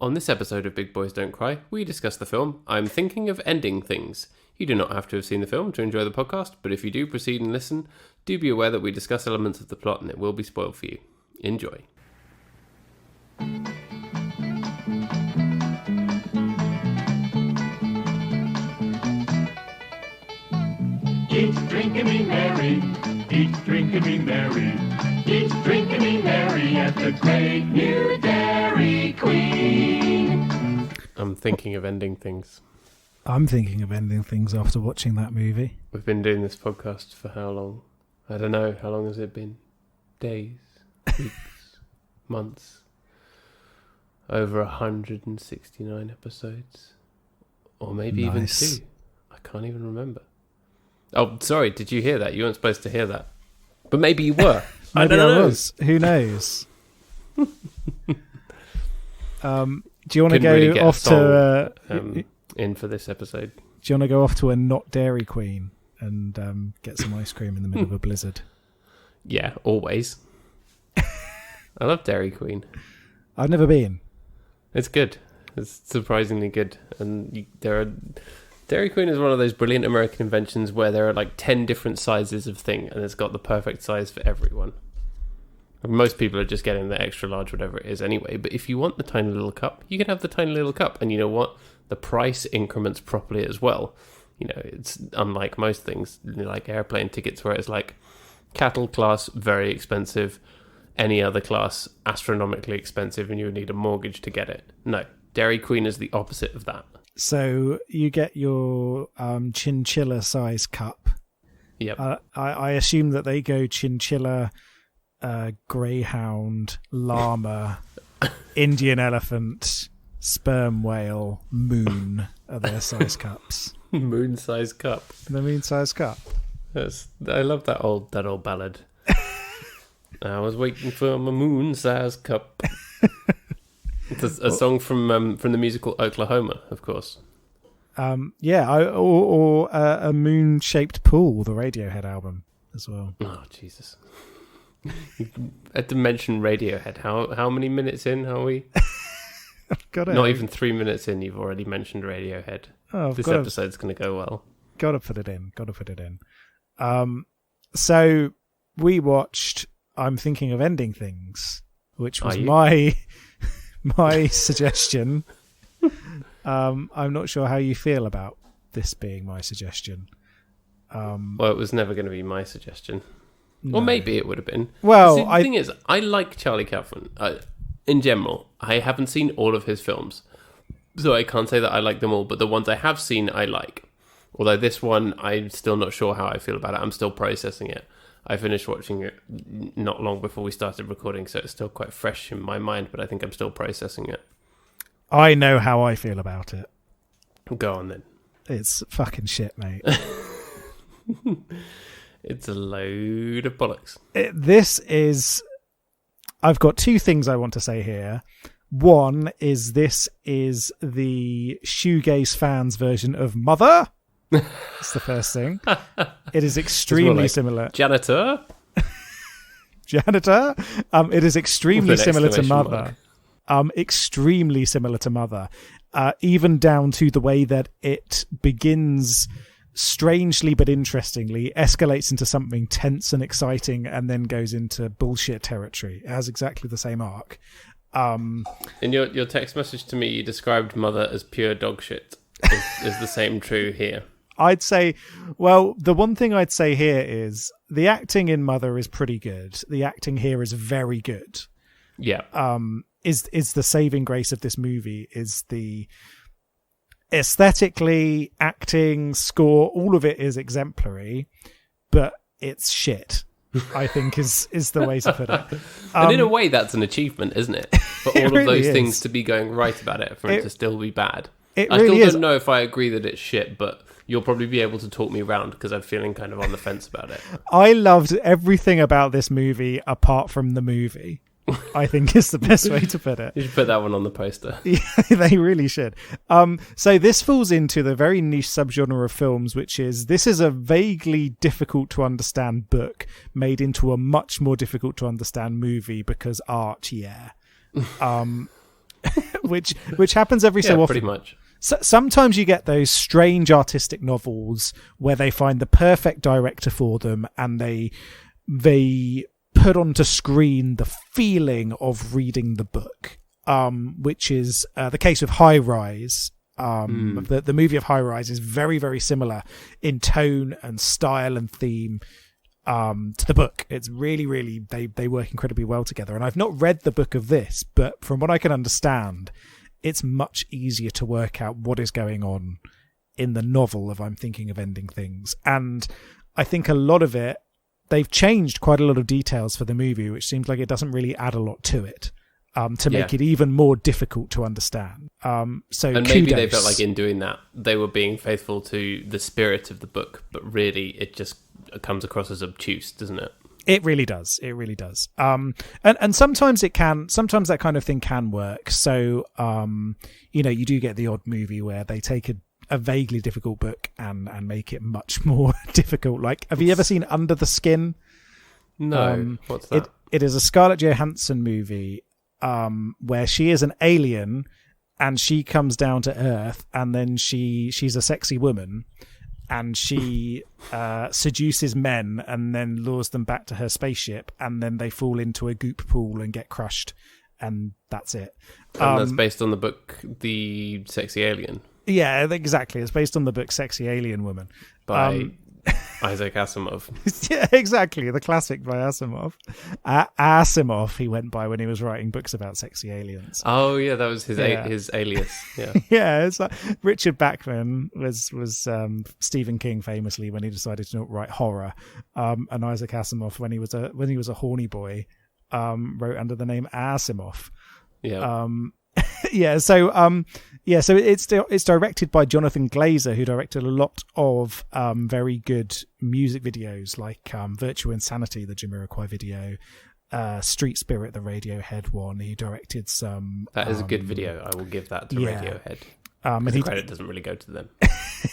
On this episode of Big Boys Don't Cry, we discuss the film I'm Thinking of Ending Things. You do not have to have seen the film to enjoy the podcast, but if you do proceed and listen, do be aware that we discuss elements of the plot and it will be spoiled for you. Enjoy. Eat, drink and be merry. Eat, drink and be merry. Eat, drink and be merry at the great new Dairy Queen. I'm thinking of ending things. I'm thinking of ending things after watching that movie. We've been doing this podcast for how long? I don't know. How long has it been? Days? Weeks? Months? Over 169 episodes? Or maybe even 2. I can't even remember. Oh, sorry. Did you hear that? You weren't supposed to hear that. But maybe you were. Maybe I don't know. Was. Who knows? Do you want to go off to... in for this episode. Do you want to go off to a not Dairy Queen and get some ice cream in the middle of a blizzard? Yeah, always. I love Dairy Queen. I've never been. It's good. It's surprisingly good. And Dairy Queen is one of those brilliant American inventions where there are like 10 different sizes of thing and it's got the perfect size for everyone. Most people are just getting the extra large, whatever it is anyway. But if you want the tiny little cup, you can have the tiny little cup. And you know what? The price increments properly as well. You know, it's unlike most things, like airplane tickets, where it's like cattle class, very expensive. Any other class, astronomically expensive, and you would need a mortgage to get it. No, Dairy Queen is the opposite of that. So you get your chinchilla size cup. Yep. I assume that they go chinchilla, greyhound, llama, Indian elephant, sperm whale, moon are their size cups. Moon size cup. The moon size cup. I love that old ballad. I was waiting for my moon size cup. It's a song from the musical Oklahoma, of course. Or a moon-shaped pool, the Radiohead album as well. Oh Jesus! You had to mention Radiohead. How many minutes in are we? Not even 3 minutes in. You've already mentioned Radiohead. Oh, this episode's going to go well. Got to put it in. So we watched I'm Thinking of Ending Things, which was my suggestion. I'm not sure how you feel about this being my suggestion. Well, it was never going to be my suggestion. No. Or maybe it would have been. Well, the thing is, I like Charlie Kaufman. In general, I haven't seen all of his films, so I can't say that I like them all, but the ones I have seen, I like. Although this one, I'm still not sure how I feel about it. I'm still processing it. I finished watching it not long before we started recording, so it's still quite fresh in my mind, but I think I'm still processing it. I know how I feel about it. Go on, then. It's fucking shit, mate. It's a load of bollocks. I've got two things I want to say here. One is this is the shoegaze fans version of Mother. That's the first thing. It is extremely similar. Janitor. It is extremely similar to Mother. Extremely similar to Mother. Even down to the way that it begins strangely but interestingly, escalates into something tense and exciting, and then goes into bullshit territory. It has exactly the same arc. In your text message to me, you described Mother as pure dog shit. Is the same true here? I'd say, well, the one thing I'd say here is the acting in Mother is pretty good. The acting here is very good. Yeah. Is the saving grace of this movie is the aesthetically, acting, score, all of it is exemplary, but it's shit, I think is the way to put it. And in a way, that's an achievement, isn't it? For all of those things to be going right about it, for it to still be bad. I still don't know if I agree that it's shit, but you'll probably be able to talk me around because I'm feeling kind of on the fence about it. I loved everything about this movie apart from the movie. I think is the best way to put it. You should put that one on the poster. Yeah, they really should. So this falls into the very niche subgenre of films, which is this is a vaguely difficult to understand book made into a much more difficult to understand movie because art, yeah. which happens every so often. Pretty much. So, sometimes you get those strange artistic novels where they find the perfect director for them, and they put onto screen the feeling of reading the book, which is the case with High Rise. The movie of High Rise is very, very similar in tone and style and theme to the book. It's really, really, they work incredibly well together. And I've not read the book of this, but from what I can understand, it's much easier to work out what is going on in the novel of I'm Thinking of Ending Things. And I think a lot of it, they've changed quite a lot of details for the movie, which seems like it doesn't really add a lot to it. To make it even more difficult to understand. And maybe kudos. they felt like in doing that, they were being faithful to the spirit of the book, but really it just comes across as obtuse, doesn't it? It really does. It really does. And sometimes it can. Sometimes that kind of thing can work. So, you do get the odd movie where they take a vaguely difficult book and make it much more difficult. Like, have you ever seen Under the Skin? No. What's that? It is a Scarlett Johansson movie where she is an alien and she comes down to Earth, and then she's a sexy woman, and she seduces men and then lures them back to her spaceship, and then they fall into a goop pool and get crushed, and that's it. And that's based on the book The Sexy Alien. Yeah, exactly. It's based on the book Sexy Alien Woman by Isaac Asimov. Yeah, exactly. The classic by Asimov. Asimov, he went by when he was writing books about sexy aliens. Oh, yeah, that was his alias. Yeah, yeah. It's like Richard Bachman was Stephen King famously when he decided to not write horror, and Isaac Asimov when he was a horny boy, wrote under the name Asimov. Yeah. So it's directed by Jonathan Glazer, who directed a lot of very good music videos like Virtual Insanity, the Jamiroquai video, Street Spirit, the Radiohead one. He directed some. That is a good video. I will give that to Radiohead. And the credit doesn't really go to them.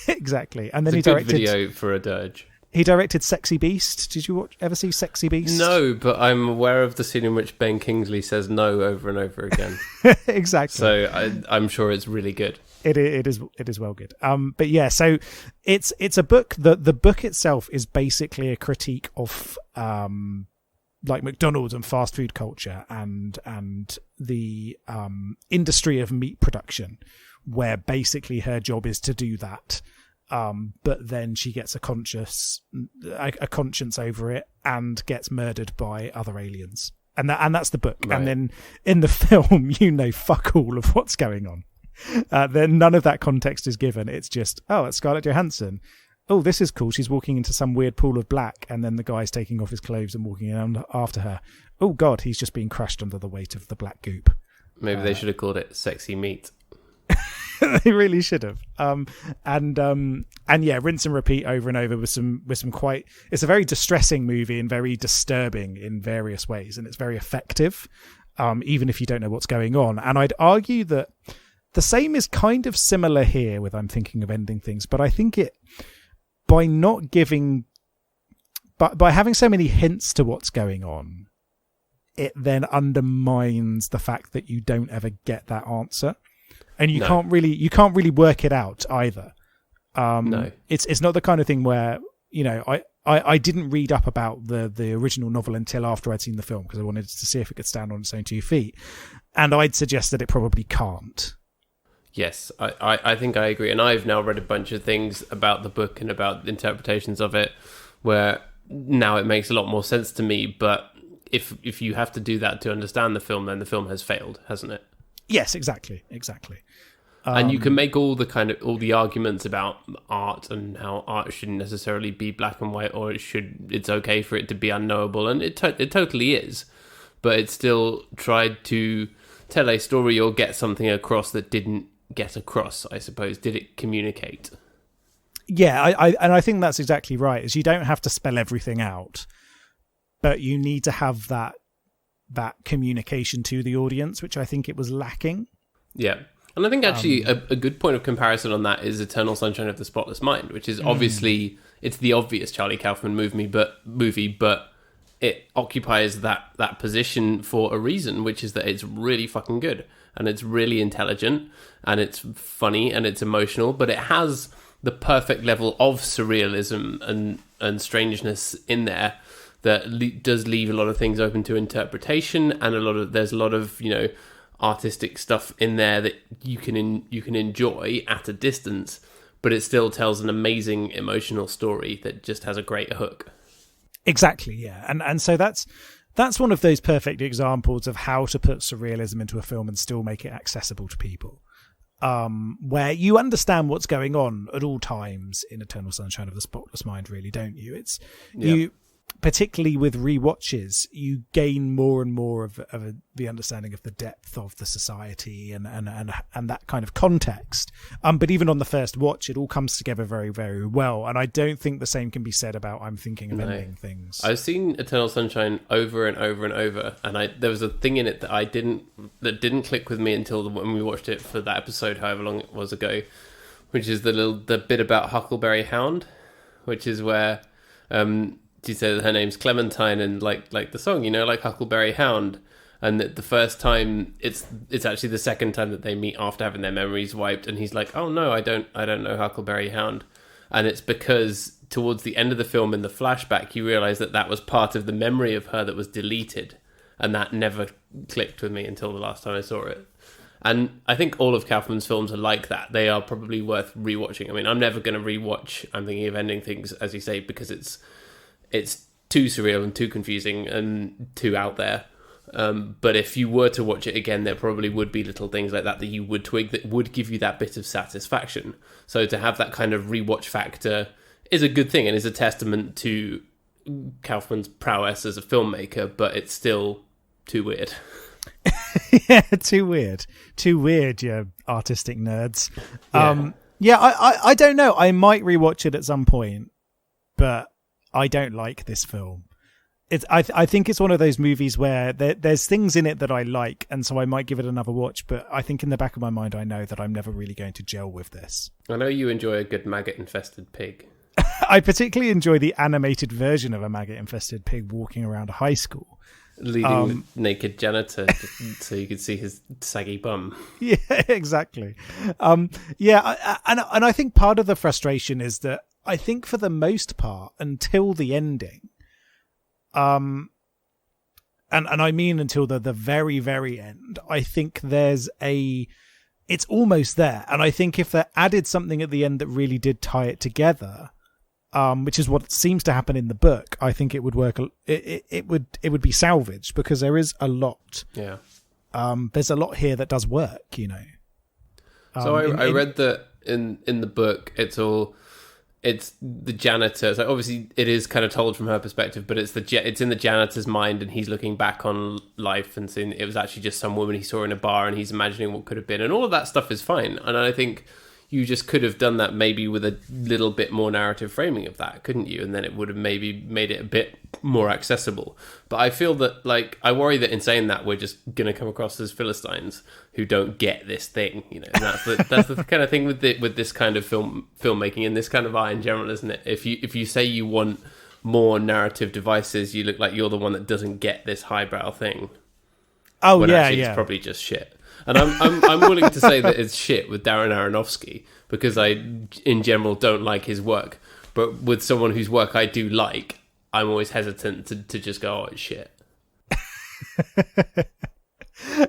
Exactly. And then it's a good video for a dirge. He directed Sexy Beast. Did you ever see Sexy Beast? No, but I'm aware of the scene in which Ben Kingsley says no over and over again. Exactly. So I'm sure it's really good. It is well good. But yeah, so it's a book. The book itself is basically a critique of like McDonald's and fast food culture and the industry of meat production, where basically her job is to do that. But then she gets a conscience over it and gets murdered by other aliens, and that's the book. Right. And then in the film, fuck all of what's going on. Then none of that context is given. It's just, it's Scarlett Johansson. Oh, this is cool. She's walking into some weird pool of black, and then the guy's taking off his clothes and walking in after her. Oh God, he's just being crushed under the weight of the black goop. Maybe they should have called it Sexy Meat. They really should have. And rinse and repeat over and over with some quite. It's a very distressing movie and very disturbing in various ways, and it's very effective, even if you don't know what's going on. And I'd argue that the same is kind of similar here with I'm Thinking of Ending Things, but I think it by having so many hints to what's going on, it then undermines the fact that you don't ever get that answer. And you can't really work it out either. No, it's not the kind of thing where I didn't read up about the original novel until after I'd seen the film because I wanted to see if it could stand on its own 2 feet, and I'd suggest that it probably can't. Yes, I think I agree, and I've now read a bunch of things about the book and about interpretations of it, where now it makes a lot more sense to me. But if you have to do that to understand the film, then the film has failed, hasn't it? Yes, exactly. And you can make all the arguments about art and how art shouldn't necessarily be black and white, or it's okay for it to be unknowable, and it totally is. But it still tried to tell a story or get something across that didn't get across, I suppose. Did it communicate? Yeah, I think that's exactly right. Is you don't have to spell everything out, but you need to have that communication to the audience, which I think it was lacking. Yeah. And I think actually a good point of comparison on that is Eternal Sunshine of the Spotless Mind, which is obviously, it's the obvious Charlie Kaufman movie, but it occupies that position for a reason, which is that it's really fucking good. and it's really intelligent, and it's funny, and it's emotional, but it has the perfect level of surrealism and strangeness in there that does leave a lot of things open to interpretation, and there's a lot of artistic stuff in there that you can enjoy at a distance, but it still tells an amazing emotional story that just has a great hook. Exactly, yeah. And so that's one of those perfect examples of how to put surrealism into a film and still make it accessible to people. Where you understand what's going on at all times in Eternal Sunshine of the Spotless Mind, really, don't you? You, particularly with rewatches, you gain more and more of the understanding of the depth of the society and that kind of context. But even on the first watch, it all comes together very, very well. And I don't think the same can be said about I'm Thinking of Ending Things. I've seen Eternal Sunshine over and over and over, and there was a thing in it that didn't click with me until when we watched it for that episode, however long it was ago, which is the bit about Huckleberry Hound, which is where she said her name's Clementine, and like the song, like Huckleberry Hound, and that the first time it's actually the second time that they meet after having their memories wiped, and he's like, oh no, I don't know Huckleberry Hound, and it's because towards the end of the film in the flashback you realise that was part of the memory of her that was deleted, and that never clicked with me until the last time I saw it. And I think all of Kaufman's films are like that. They are probably worth rewatching. I mean, I'm never going to rewatch I'm Thinking of Ending Things, as you say, because it's too surreal and too confusing and too out there. But if you were to watch it again, there probably would be little things like that you would twig that would give you that bit of satisfaction. So to have that kind of rewatch factor is a good thing and is a testament to Kaufman's prowess as a filmmaker, but it's still too weird. Yeah, too weird, you artistic nerds. Yeah. I don't know. I might rewatch it at some point, but I don't like this film. I think it's one of those movies where there's things in it that I like, and so I might give it another watch, but I think in the back of my mind I know that I'm never really going to gel with this. I know you enjoy a good maggot-infested pig. I particularly enjoy the animated version of a maggot-infested pig walking around a high school. Leading naked janitor so you could see his saggy bum. Yeah, exactly. And I think part of the frustration is that I think for the most part, until the ending, and I mean until the very, very end, I think it's almost there. And I think if they added something at the end that really did tie it together, which is what seems to happen in the book, I think it would work. It would be salvaged, because there is a lot. Yeah. There's a lot here that does work, So I read that in the book, it's the janitor. So obviously it is kind of told from her perspective, but it's in the janitor's mind, and he's looking back on life and seeing it was actually just some woman he saw in a bar, and he's imagining what could have been, and all of that stuff is fine. And I think you just could have done that maybe with a little bit more narrative framing of that, couldn't you? And then it would have maybe made it a bit more accessible. But I feel that, I worry that in saying that, we're just going to come across as Philistines who don't get this thing, And that's the kind of thing with this kind of filmmaking and this kind of art in general, isn't it? If you say you want more narrative devices, you look like you're the one that doesn't get this highbrow thing. Oh, when yeah, actually yeah. It's probably just shit. And I'm willing to say that it's shit with Darren Aronofsky, because I, in general, don't like his work. But with someone whose work I do like, I'm always hesitant to just go, oh, it's shit.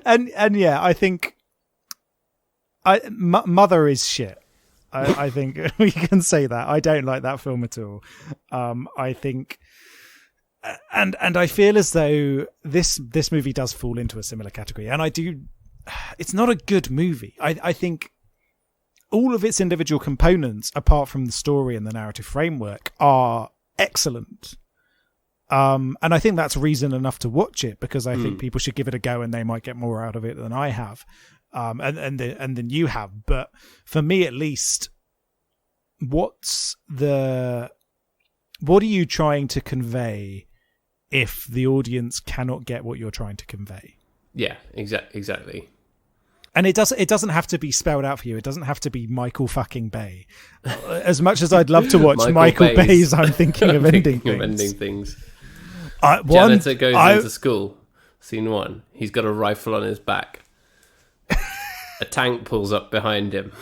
and yeah, I think Mother is shit. I think we can say that. I don't like that film at all. I think... And I feel as though this movie does fall into a similar category. And I do... It's not a good movie. I think all of its individual components, apart from the story and the narrative framework, are excellent. And I think that's reason enough to watch it, because I think people should give it a go, and they might get more out of it than I have, and then you have. But for me, at least, what are you trying to convey if the audience cannot get what you're trying to convey? Yeah, exactly. And it doesn't have to be spelled out for you. It doesn't have to be Michael fucking Bay. As much as I'd love to watch Michael Bay's I'm Thinking of Ending Things. Janitor goes into school. Scene 1. He's got a rifle on his back. a tank pulls up behind him.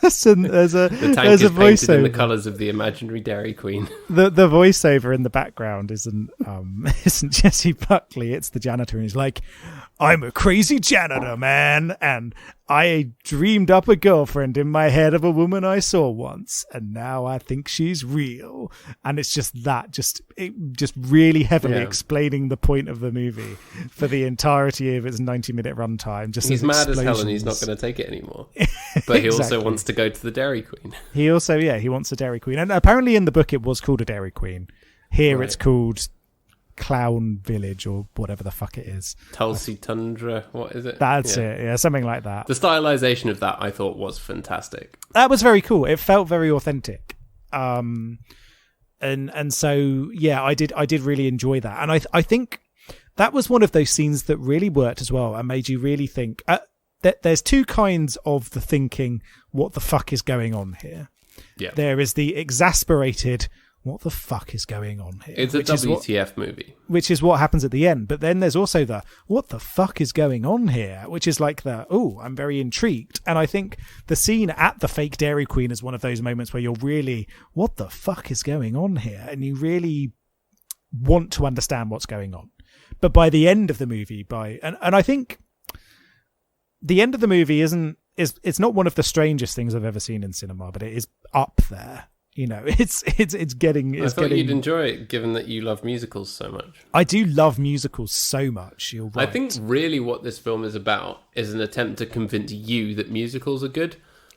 So there's a The tank is painted voiceover in the colours of the imaginary Dairy Queen. The voiceover in the background isn't Jesse Buckley, it's the janitor, and he's like, I'm a crazy janitor, man, and I dreamed up a girlfriend in my head of a woman I saw once, and now I think she's real. And it's just really heavily explaining the point of the movie for the entirety of its 90-minute runtime. Just he's mad as hell and he's not going to take it anymore. But he also wants to go to the Dairy Queen. He wants a Dairy Queen. And apparently in the book it was called a Dairy Queen. Here It's called Clown Village or whatever the fuck it is. Tulsi Tundra, what is it? That's it, something like that. The stylization of that I thought was fantastic. That was very cool. It felt very authentic. And so I did really enjoy that. And I think that was one of those scenes that really worked as well and made you really think that there's two kinds of the thinking, what the fuck is going on here? Yeah. There is the exasperated, what the fuck is going on here? It's a WTF movie. Which is what happens at the end. But then there's also the, what the fuck is going on here? Which is like I'm very intrigued. And I think the scene at the fake Dairy Queen is one of those moments where you're really, what the fuck is going on here? And you really want to understand what's going on. But by the end of the movie, and I think the end of the movie it's not one of the strangest things I've ever seen in cinema, but it is up there. You know, it's getting. I thought you'd enjoy it, given that you love musicals so much. I do love musicals so much. You're right. I think really what this film is about is an attempt to convince you that musicals are good,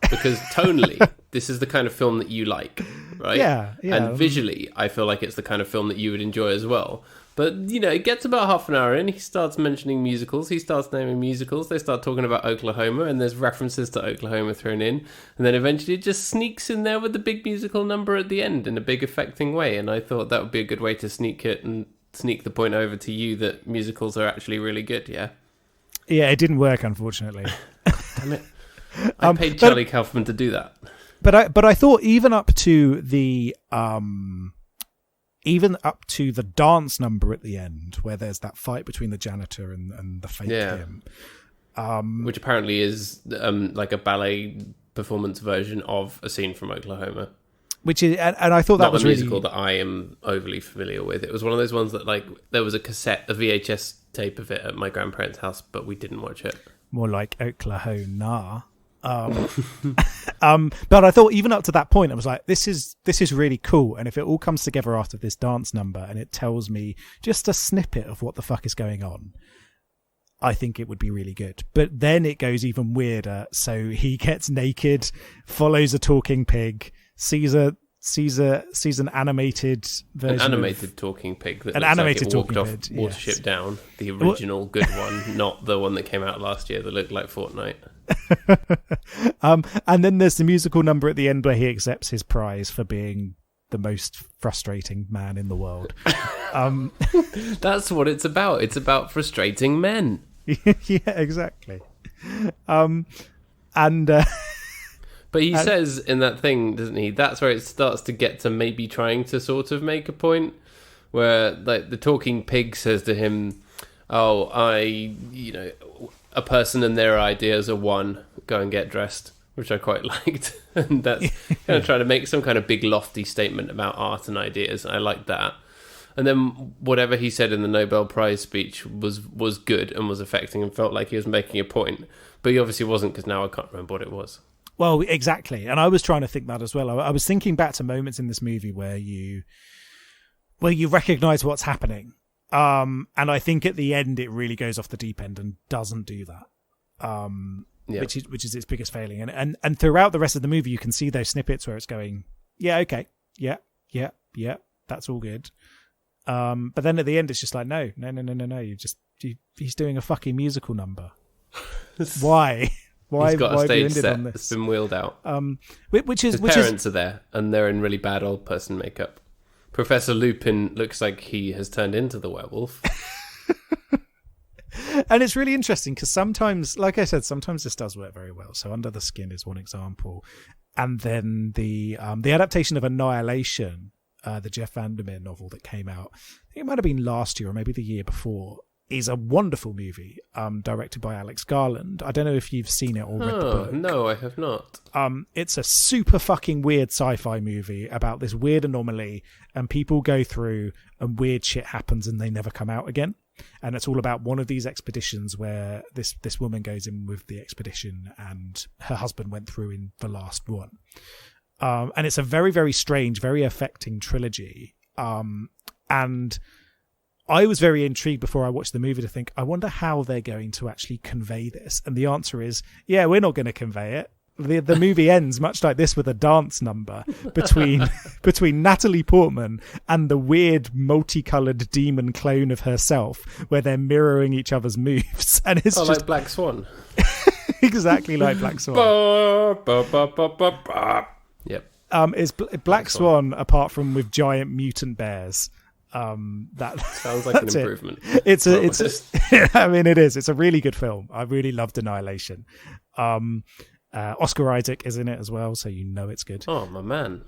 because tonally, this is the kind of film that you like, right? Yeah. And visually, I feel like it's the kind of film that you would enjoy as well. But, it gets about half an hour in, he starts mentioning musicals, he starts naming musicals, they start talking about Oklahoma, and there's references to Oklahoma thrown in, and then eventually it just sneaks in there with the big musical number at the end in a big affecting way, and I thought that would be a good way to sneak it and sneak the point over to you that musicals are actually really good, yeah? Yeah, it didn't work, unfortunately. Damn it. I paid Charlie Kaufman to do that. But I thought even up to the dance number at the end, where there's that fight between the janitor and the fake him. Which apparently is like a ballet performance version of a scene from Oklahoma. Which is, and I thought that was a musical that I am overly familiar with. It was one of those ones that, like, there was a VHS tape of it at my grandparents' house, but we didn't watch it. More like Oklahoma. But I thought even up to that point, I was like, this is really cool. And if it all comes together after this dance number and it tells me just a snippet of what the fuck is going on, I think it would be really good. But then it goes even weirder. So he gets naked, follows a talking pig, sees an animated version. An animated talking pig that walked off Watership Down. The original good one, not the one that came out last year that looked like Fortnite. And then there's the musical number at the end where he accepts his prize for being the most frustrating man in the world. That's what it's about. It's about frustrating men. Yeah, exactly. But he says in that thing, doesn't he? That's where it starts to get to maybe trying to sort of make a point, where like the talking pig says to him, a person and their ideas are one, go and get dressed, which I quite liked. And that's kind of trying to make some kind of big lofty statement about art and ideas. I liked that. And then whatever he said in the Nobel Prize speech was good and was affecting and felt like he was making a point. But he obviously wasn't, because now I can't remember what it was. Well, exactly. And I was trying to think that as well. I was thinking back to moments in this movie where you recognise what's happening. And I think at the end it really goes off the deep end and doesn't do that. Which is its biggest failing. And throughout the rest of the movie you can see those snippets where it's going, yeah, okay, yeah, that's all good. But then at the end it's just like, no, he's doing a fucking musical number. Why? Why? He's got why a stage set on this? That's been wheeled out. His parents are there, and they're in really bad old person makeup. Professor Lupin looks like he has turned into the werewolf. And it's really interesting because sometimes, like I said, sometimes this does work very well. So Under the Skin is one example, and then the adaptation of Annihilation, the Jeff Vandermeer novel that came out. I think it might have been last year or maybe the year before. is a wonderful movie, directed by Alex Garland. I don't know if you've seen it or read the book. No, I have not. It's a super fucking weird sci-fi movie about this weird anomaly, and people go through and weird shit happens and they never come out again. And it's all about one of these expeditions where this woman goes in with the expedition and her husband went through in the last one. And it's a very, very strange, very affecting trilogy. And I was very intrigued before I watched the movie to think, I wonder how they're going to actually convey this. And the answer is, yeah, we're not going to convey it. The movie ends much like this with a dance number between Natalie Portman and the weird multicolored demon clone of herself, where they're mirroring each other's moves. And it's just like Black Swan. Exactly like Black Swan. Yep. It's Black Swan apart from with giant mutant bears. That sounds like an improvement. It's I mean, it is. It's a really good film. I really loved Annihilation. Oscar Isaac is in it as well, so you know it's good. Oh, my man.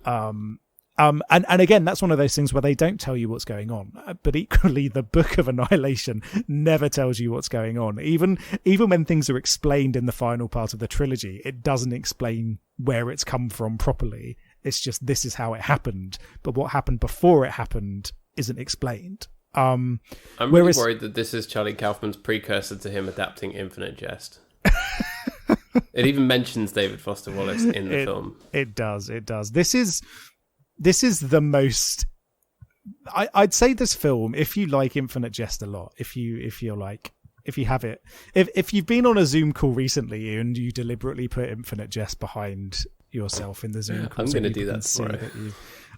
And again, that's one of those things where they don't tell you what's going on, but equally the Book of Annihilation never tells you what's going on. Even when things are explained in the final part of the trilogy, it doesn't explain where it's come from properly. It's just, this is how it happened, but what happened before it happened isn't explained. I'm really worried that this is Charlie Kaufman's precursor to him adapting Infinite Jest. It even mentions David Foster Wallace in the film. It does. This is the most. I'd say this film, if you like Infinite Jest a lot, if you've been on a Zoom call recently and you deliberately put Infinite Jest behind yourself in the Zoom call, I'm going to do that tomorrow.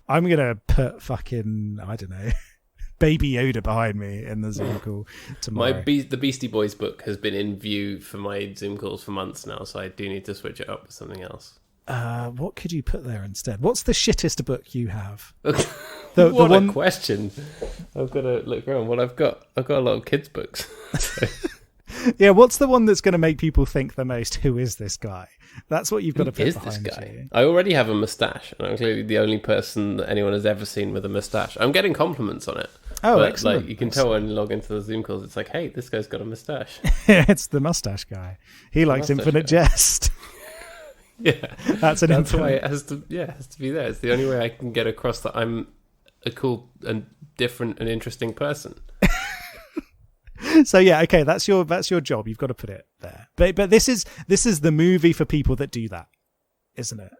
I'm going to put fucking, I don't know, Baby Yoda behind me in the Zoom call tomorrow. The Beastie Boys book has been in view for my Zoom calls for months now, so I do need to switch it up with something else. What could you put there instead? What's the shittest book you have? What a question! I've got to look around. Well, I've got a lot of kids' books. So. Yeah, what's the one that's going to make people think the most? Who is this guy? That's what you've got to put behind this guy? you. I already have a moustache, and I'm clearly the only person that anyone has ever seen with a moustache. I'm getting compliments on it. Oh, but, excellent! Like, you can tell when you log into the Zoom calls. It's like, hey, this guy's got a moustache. It's the moustache guy. He likes Infinite Jest. Yeah, that's why it has to be there. It's the only way I can get across that I'm a cool and different and interesting person. So yeah, okay, that's your job. You've got to put it there. But this is the movie for people that do that, isn't it?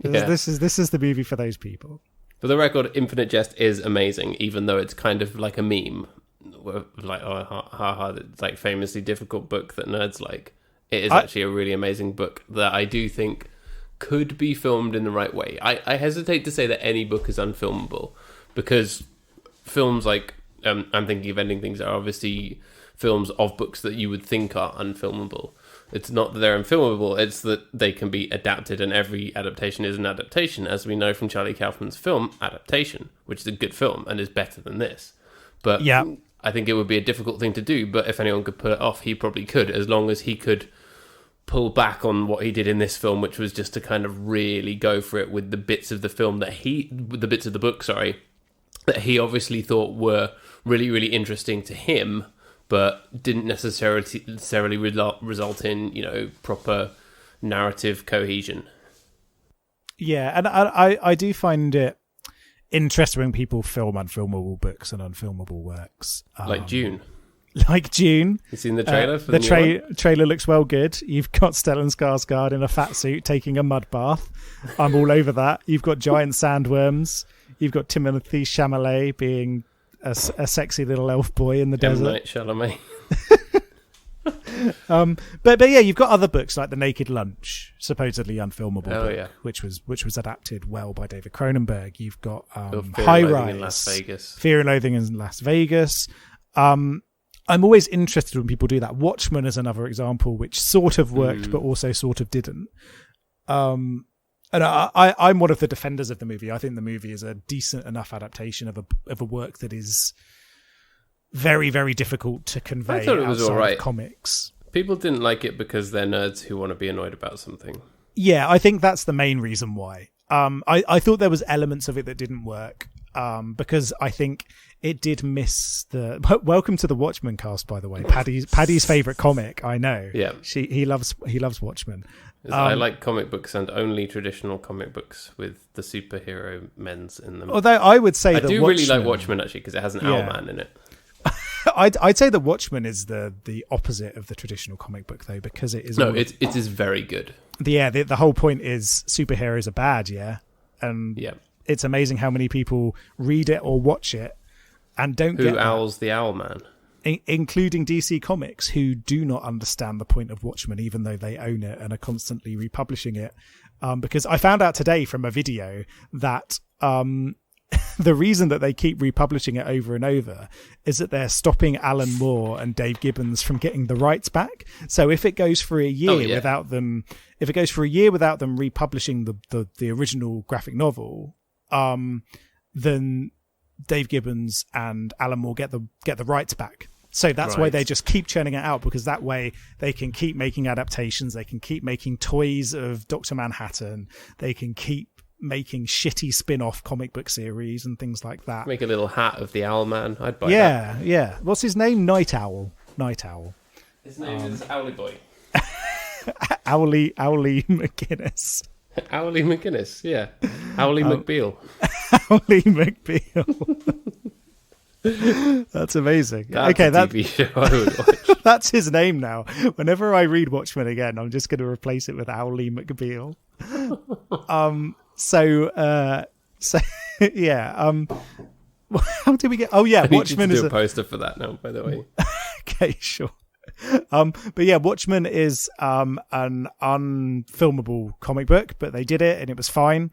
Yeah. This is the movie for those people. For the record, Infinite Jest is amazing, even though it's kind of like a meme, like it's like famously difficult book that nerds like. It is actually a really amazing book that I do think could be filmed in the right way. I hesitate to say that any book is unfilmable, because films like I'm thinking of Ending Things are obviously films of books that you would think are unfilmable. It's not that they're unfilmable, it's that they can be adapted, and every adaptation is an adaptation, as we know from Charlie Kaufman's film Adaptation, which is a good film and is better than this. But yeah, I think it would be a difficult thing to do, but if anyone could pull it off, he probably could, as long as he could pull back on what he did in this film, which was just to kind of really go for it with the bits of the film that the bits of the book, that he obviously thought were really, really interesting to him, but didn't necessarily result in, proper narrative cohesion. Yeah, and I do find it interesting when people film unfilmable books and unfilmable works. Like Dune. Like Dune. You seen the trailer for the trailer looks well good. You've got Stellan Skarsgård in a fat suit taking a mud bath. I'm all over that. You've got giant sandworms. You've got Timothée Chalamet being a sexy little elf boy in the desert. M. Night Chalamet. But yeah, you've got other books like The Naked Lunch, supposedly unfilmable book, which was adapted well by David Cronenberg. You've got High Rise, in Las Vegas. Fear and Loathing in Las Vegas. I'm always interested when people do that. Watchmen is another example, which sort of worked, but also sort of didn't. And I'm one of the defenders of the movie. I think the movie is a decent enough adaptation of a work that is very, very difficult to convey. I thought it was all right. Of comics. People didn't like it because they're nerds who want to be annoyed about something. Yeah, I think that's the main reason why. I thought there was elements of it that didn't work. because I think it did miss the. Welcome to the Watchmen cast, by the way. Paddy's favorite comic. I know. Yeah, he loves Watchmen. I like comic books and only traditional comic books with the superhero men's in them. Although I would say I that do really like Watchmen actually because it has an Yeah. Owlman in it. I'd say that Watchmen is the opposite of the traditional comic book though, because it is it is very good. The whole point is superheroes are bad, and Yeah. it's amazing how many people read it or watch it and don't Who get that. owls the Owlman? Including DC Comics, who do not understand the point of Watchmen, even though they own it and are constantly republishing it. Because I found out today from a video that the reason that they keep republishing it over and over is that they're stopping Alan Moore and Dave Gibbons from getting the rights back. So if it goes for a year without them republishing the original graphic novel, then Dave Gibbons and Alan Moore get the rights back. So that's why they just keep churning it out, because that way they can keep making adaptations. They can keep making toys of Dr. Manhattan. They can keep making shitty spin-off comic book series and things like that. Make a little hat of the Owlman. I'd buy that. Yeah. What's his name? Night Owl. His name is Owly Boy. Owly McGinnis. Owly McGinnis, yeah. Owly McBeal. Owly McBeal. That's amazing. That's a TV show I would watch. That's his name now. Whenever I read Watchmen again, I'm just going to replace it with Owly McBeal. So yeah. How did we get? Oh yeah, I need Watchmen you to is do a poster for that now. By the way. Okay, sure. But yeah, Watchmen is an unfilmable comic book, but they did it and it was fine.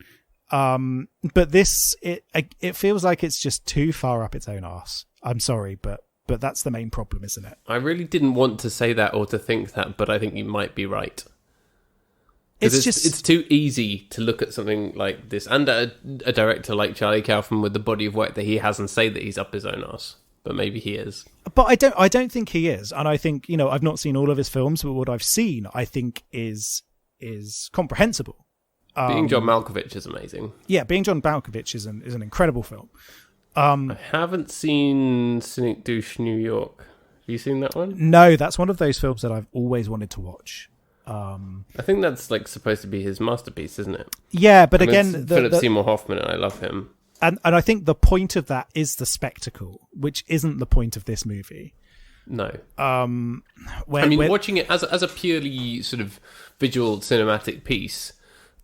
But this, it feels like it's just too far up its own arse. I'm sorry, but that's the main problem, isn't it? I really didn't want to say that or to think that, but I think you might be right. It's too easy to look at something like this and a director like Charlie Kaufman with the body of work that he has and say that he's up his own arse. But maybe he is. But I don't think he is. And I think, I've not seen all of his films, but what I've seen, I think is comprehensible. Being John Malkovich is amazing. Yeah, Being John Malkovich is an incredible film. I haven't seen Cynic Douche New York. Have you seen that one? No, that's one of those films that I've always wanted to watch. I think that's supposed to be his masterpiece, isn't it? Yeah, but again, Philip Seymour Hoffman, and I love him. And I think the point of that is the spectacle, which isn't the point of this movie. No. Watching it as a purely sort of visual cinematic piece,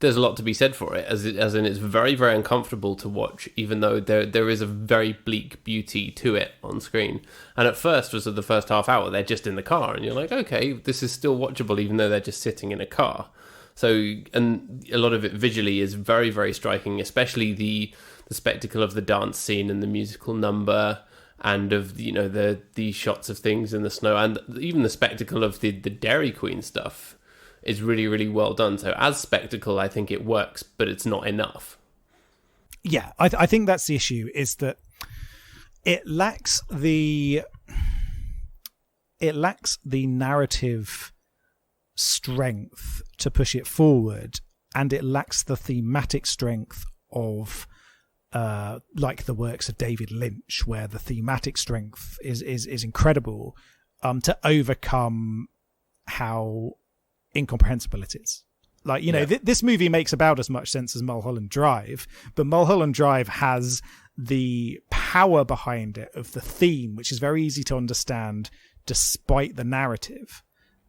there's a lot to be said for it, as in it's very, very uncomfortable to watch, even though there is a very bleak beauty to it on screen. And at first, for the first half hour, they're just in the car, and you're like, okay, this is still watchable, even though they're just sitting in a car. So, and a lot of it visually is very, very striking, especially the spectacle of the dance scene and the musical number, and of the shots of things in the snow, and even the spectacle of the Dairy Queen stuff is really, really well done. So as spectacle, I think it works, but it's not enough. Yeah, I think that's the issue, is that it lacks the narrative strength to push it forward, and it lacks the thematic strength of like the works of David Lynch, where the thematic strength is incredible to overcome how incomprehensible it is. Like, this movie makes about as much sense as Mulholland Drive, but Mulholland Drive has the power behind it of the theme, which is very easy to understand despite the narrative.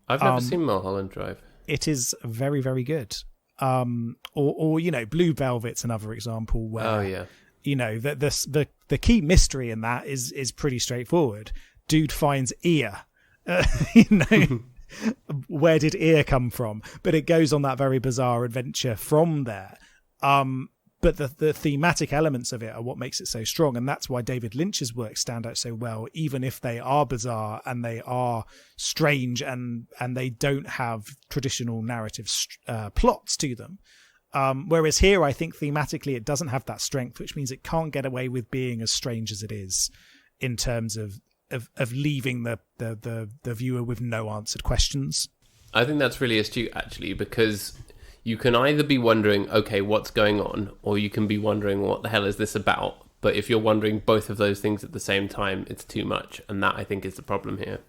I've never seen Mulholland Drive. It is very, very good. Or Blue Velvet's another example where the key mystery in that is pretty straightforward. Dude finds ear. Where did ear come from? But it goes on that very bizarre adventure from there. But the thematic elements of it are what makes it so strong, and that's why David Lynch's works stand out so well, even if they are bizarre and they are strange and they don't have traditional narrative plots to them. Whereas here, I think thematically it doesn't have that strength, which means it can't get away with being as strange as it is in terms of leaving the viewer with no answered questions. I think that's really astute, actually, because you can either be wondering, okay, what's going on, or you can be wondering, what the hell is this about? But if you're wondering both of those things at the same time, it's too much. And that, I think, is the problem here.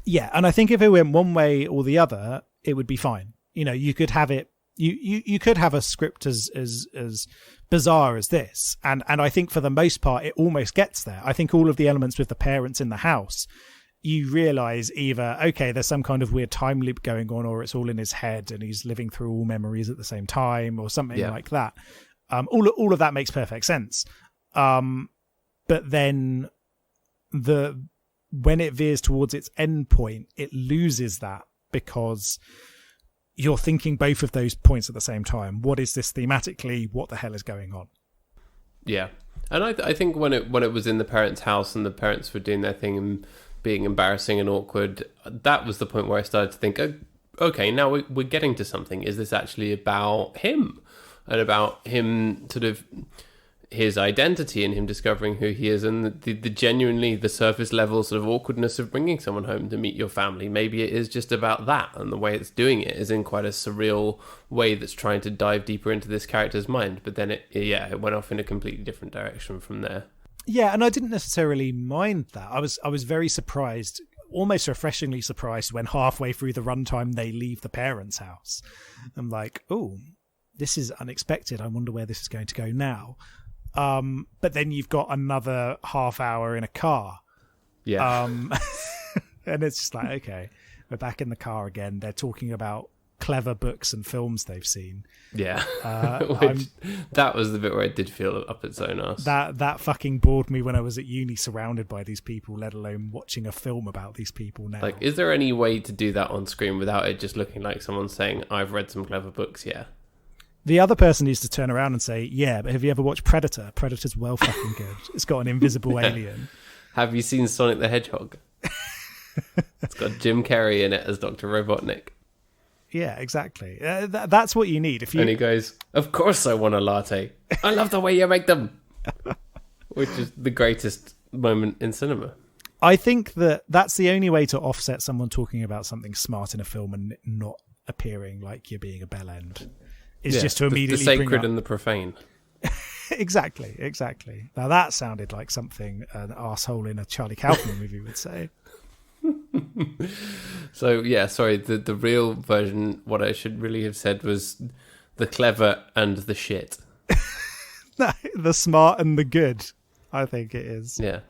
Yeah, and I think if it went one way or the other, it would be fine. You could have it. You could have a script as bizarre as this, and I think for the most part it almost gets there. I think all of the elements with the parents in the house, you realise either there's some kind of weird time loop going on, or it's all in his head and he's living through all memories at the same time, or something like that. All of that makes perfect sense. But then when it veers towards its end point, it loses that, because you're thinking both of those points at the same time. What is this thematically? What the hell is going on? Yeah. And I think when it was in the parents' house and the parents were doing their thing and being embarrassing and awkward, that was the point where I started to think, okay, now we're getting to something. Is this actually about him? And about him sort of his identity and him discovering who he is, and the genuinely the surface level sort of awkwardness of bringing someone home to meet your family. Maybe it is just about that, and the way it's doing it is in quite a surreal way that's trying to dive deeper into this character's mind. But then it went off in a completely different direction from there. Yeah, and I didn't necessarily mind that. I was very surprised, almost refreshingly surprised, when halfway through the runtime they leave the parents' house. I'm like, oh, this is unexpected. I wonder where this is going to go now. But then you've got another half hour in a car. Yeah. And it's just like, okay, we're back in the car again. They're talking about clever books and films they've seen. Yeah. That was the bit where it did feel up its own arse. That fucking bored me when I was at uni surrounded by these people, let alone watching a film about these people now. Like, is there any way to do that on screen without it just looking like someone saying, I've read some clever books, yeah? The other person needs to turn around and say, yeah, but have you ever watched Predator? Predator's well fucking good. It's got an invisible alien. Have you seen Sonic the Hedgehog? It's got Jim Carrey in it as Dr. Robotnik. Yeah, exactly. That's what you need. And he goes, of course I want a latte. I love the way you make them. Which is the greatest moment in cinema. I think that's the only way to offset someone talking about something smart in a film and not appearing like you're being a bell end. Is just to immediately the sacred bring up... and the profane. Exactly. Now that sounded like something an arsehole in a Charlie Kaufman movie would say. So yeah, sorry. The real version, what I should really have said was the clever and the shit. No, the smart and the good. I think it is. Yeah,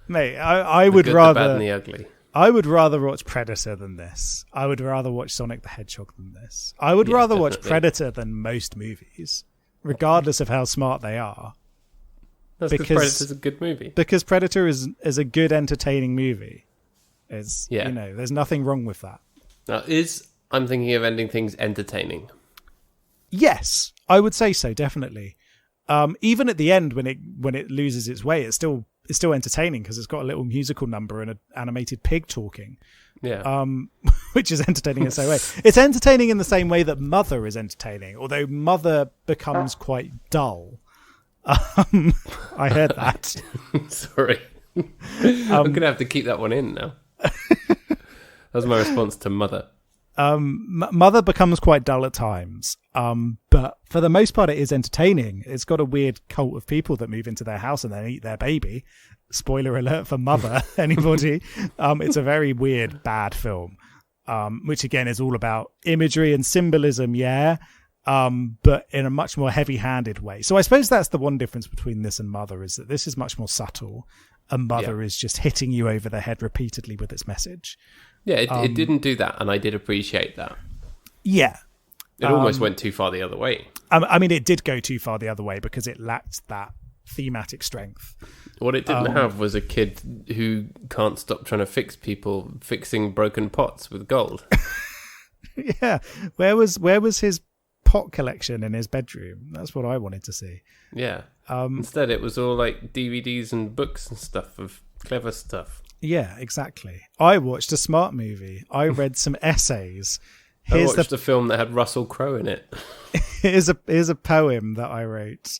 mate. I would rather the bad and the ugly. I would rather watch Predator than this. I would rather watch Sonic the Hedgehog than this. I would rather watch Predator than most movies, regardless of how smart they are. That's because Predator's a good movie. Because Predator is a good, entertaining movie. There's nothing wrong with that. Now, I'm thinking of ending things entertaining? Yes, I would say so, definitely. Even at the end, when it loses its way, it's still entertaining because it's got a little musical number and an animated pig talking. Yeah. Which is entertaining in the same way. It's entertaining in the same way that Mother is entertaining, although Mother becomes quite dull. I heard that. Sorry. I'm going to have to keep that one in now. That was my response to Mother. Mother becomes quite dull at times, but for the most part it is entertaining. It's got a weird cult of people that move into their house and then eat their baby. Spoiler alert for Mother, anybody. It's a very weird, bad film, which again is all about imagery and symbolism, but in a much more heavy-handed way. So I suppose that's the one difference between this and Mother, is that this is much more subtle, and Mother is just hitting you over the head repeatedly with its message. Yeah, it didn't do that, and I did appreciate that. Yeah. It almost went too far the other way. I mean, it did go too far the other way because it lacked that thematic strength. What it didn't have was a kid who can't stop trying to fix people, fixing broken pots with gold. Yeah. Where was his pot collection in his bedroom? That's what I wanted to see. Yeah. Instead, it was all like DVDs and books and stuff of clever stuff. Yeah, exactly. I watched a smart movie. I read some essays. I watched a film that had Russell Crowe in it. Here's a poem that I wrote.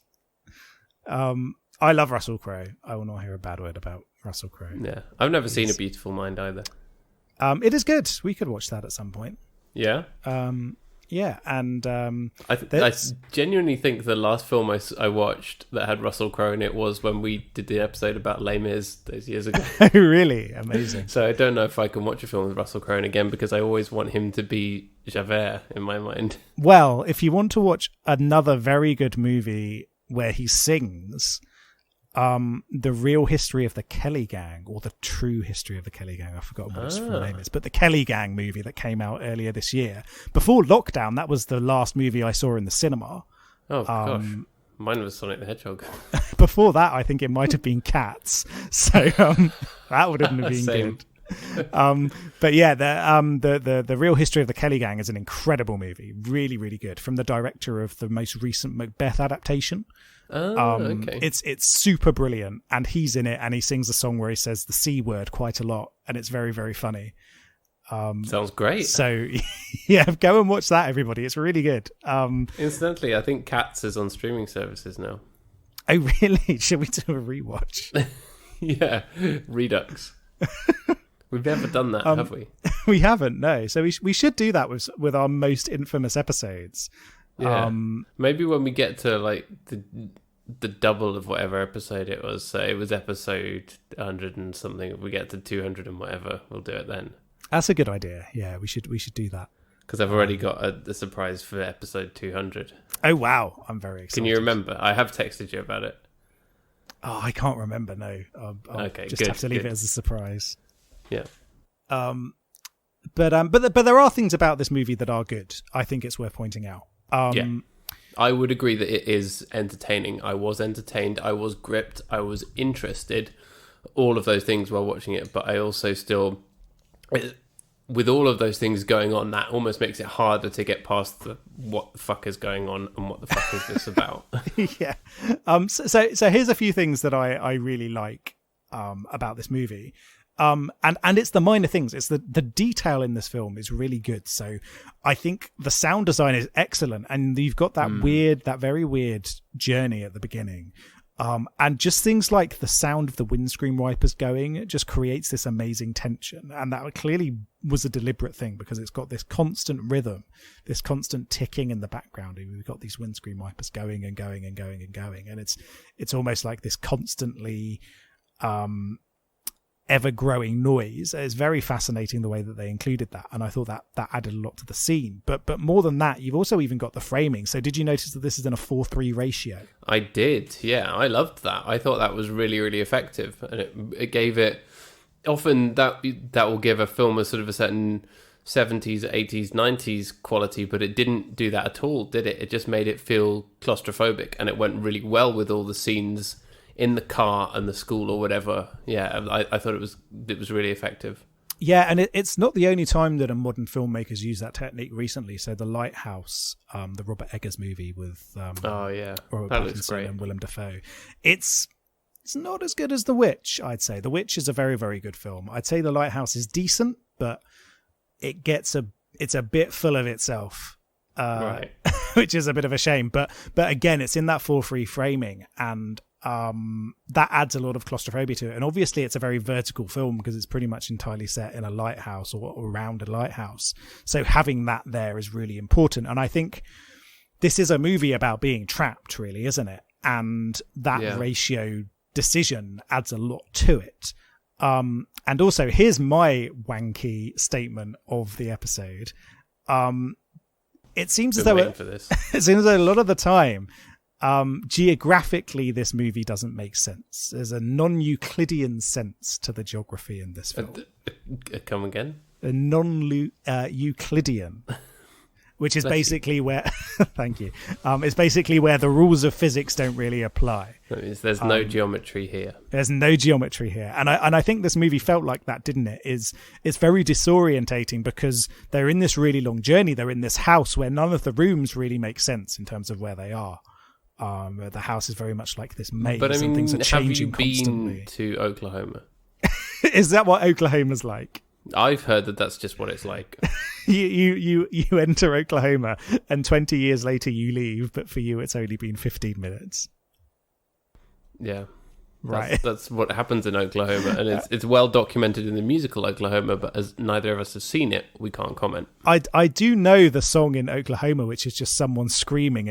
I love Russell Crowe. I will not hear a bad word about Russell Crowe. Yeah, I've never seen A Beautiful Mind either. It is good. We could watch that at some point. Yeah. Yeah, and I genuinely think the last film I watched that had Russell Crowe in it was when we did the episode about Les Mis those years ago. Really? Amazing. So I don't know if I can watch a film with Russell Crowe again because I always want him to be Javert in my mind. Well, if you want to watch another very good movie where he sings, The Real History of the Kelly Gang, or The True History of the Kelly Gang, I've forgotten what its full name is, but the Kelly Gang movie that came out earlier this year. Before lockdown, that was the last movie I saw in the cinema. Oh, gosh. Mine was Sonic the Hedgehog. Before that, I think it might have been Cats. So that wouldn't have been good. But yeah, the Real History of the Kelly Gang is an incredible movie. Really, really good. From the director of the most recent Macbeth adaptation. Okay. It's super brilliant, and he's in it, and he sings a song where he says the C word quite a lot, and it's very, very funny. Sounds great. So yeah, go and watch that, everybody. It's really good. Incidentally, I think Cats is on streaming services now. Oh really? Should we do a rewatch? Yeah, Redux. We've never done that, have we? We haven't, no. So we should do that with our most infamous episodes. Yeah. Maybe when we get to like the double of whatever episode it was. So it was episode 100 and something. If we get to 200 and whatever, we'll do it then. That's a good idea. Yeah, we should do that. Because I've already got a surprise for episode 200. Oh wow, I'm very excited. Can you remember? I have texted you about it. Oh, I can't remember. No, I'll just have to leave it as a surprise. Yeah. But there are things about this movie that are good. I think it's worth pointing out. Yeah. I would agree that it is entertaining. I was entertained. I was gripped. I was interested. All of those things while watching it. But I also still, with all of those things going on, that almost makes it harder to get past what the fuck is going on and what the fuck is this about. Yeah. So here's a few things that I really like about this movie. And it's the minor things. It's the detail in this film is really good. So I think the sound design is excellent, and you've got that very weird journey at the beginning. And just things like the sound of the windscreen wipers going, it just creates this amazing tension. And that clearly was a deliberate thing because it's got this constant rhythm, this constant ticking in the background. We've got these windscreen wipers going and going and going and going. And it's almost like this constantly, ever-growing noise. It's very fascinating the way that they included that, and I thought that added a lot to the scene. But more than that, you've also even got the framing. So did you notice that this is in a 4:3 ratio? I did, yeah. I loved that. I thought that was really, really effective, and it gave it... Often that will give a film a sort of a certain 70s, 80s, 90s quality, but it didn't do that at all, did it? It just made it feel claustrophobic, and it went really well with all the scenes in the car and the school or whatever. Yeah, I thought it was really effective. Yeah, and it's not the only time that a modern filmmaker's used that technique recently. So The Lighthouse, the Robert Eggers movie with Robert Pattinson and Willem Dafoe. It's not as good as The Witch, I'd say. The Witch is a very, very good film. I'd say The Lighthouse is decent, but it's a bit full of itself. Right. Which is a bit of a shame. But again, it's in that 4:3 framing, and that adds a lot of claustrophobia to it. And obviously it's a very vertical film because it's pretty much entirely set in a lighthouse or around a lighthouse. So having that there is really important. And I think this is a movie about being trapped, really, isn't it? And that ratio decision adds a lot to it. And also, here's my wanky statement of the episode. It seems as though a lot of the time, geographically, this movie doesn't make sense. There's a non-Euclidean sense to the geography in this film. Come again? A non-Euclidean, which is basically where... Thank you. It's basically where the rules of physics don't really apply. That means there's no geometry here. There's no geometry here. And I think this movie felt like that, didn't it? It's very disorientating because they're in this really long journey. They're in this house where none of the rooms really make sense in terms of where they are. The house is very much like this maze, but I mean, and things are changing constantly. Have you been to Oklahoma? Is that what Oklahoma's like? I've heard that that's just what it's like. You enter Oklahoma, and 20 years later you leave, but for you it's only been 15 minutes. Yeah. Right. That's what happens in Oklahoma, and it's well documented in the musical Oklahoma, but as neither of us have seen it, we can't comment. I do know the song in Oklahoma, which is just someone screaming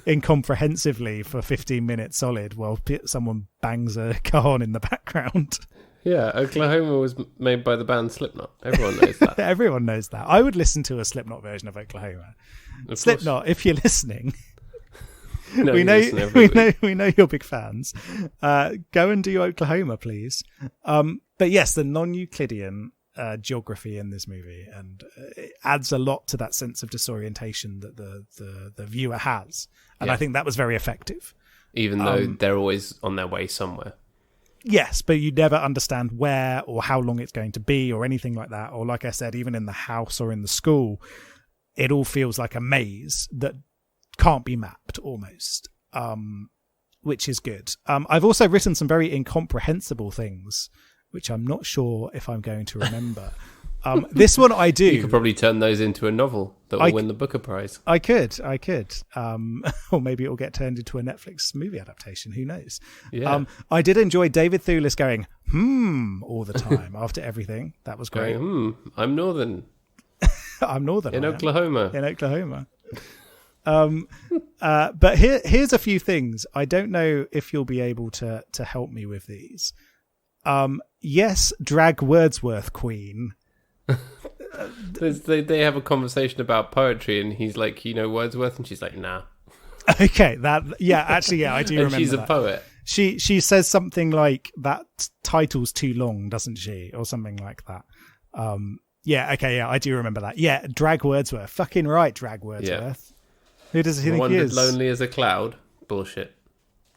incomprehensively for 15 minutes solid while someone bangs a cajon in the background. Yeah, Oklahoma was made by the band Slipknot. Everyone knows that. Everyone knows that. I would listen to a Slipknot version of Oklahoma. Of Slipknot, course. if you're listening... No, we know you're big fans. Go and do Oklahoma, please. But yes, the non-Euclidean geography in this movie, and it adds a lot to that sense of disorientation that the viewer has, and I think that was very effective. Even though they're always on their way somewhere. Yes, but you never understand where or how long it's going to be or anything like that. Or like I said, even in the house or in the school, it all feels like a maze that can't be mapped almost, which is good. I've also written some very incomprehensible things, which I'm not sure if I'm going to remember. This one I do. You could probably turn those into a novel that will win the Booker Prize. I could. Or maybe it will get turned into a Netflix movie adaptation. Who knows? Yeah. I did enjoy David Thewlis going, all the time after everything. That was great. I'm Northern. I'm Northern. In Oklahoma. In Oklahoma. But here's a few things. I don't know if you'll be able to help me with these. Yes, drag Wordsworth queen. They have a conversation about poetry, and he's like, Wordsworth, and she's like, nah. Okay, I do and remember. She's a that. poet. She says something like that title's too long, doesn't she, or something like that. I do remember that. Yeah, drag Wordsworth. Fucking right, drag Wordsworth. Yeah. Who does he think he is? Lonely as a cloud. Bullshit.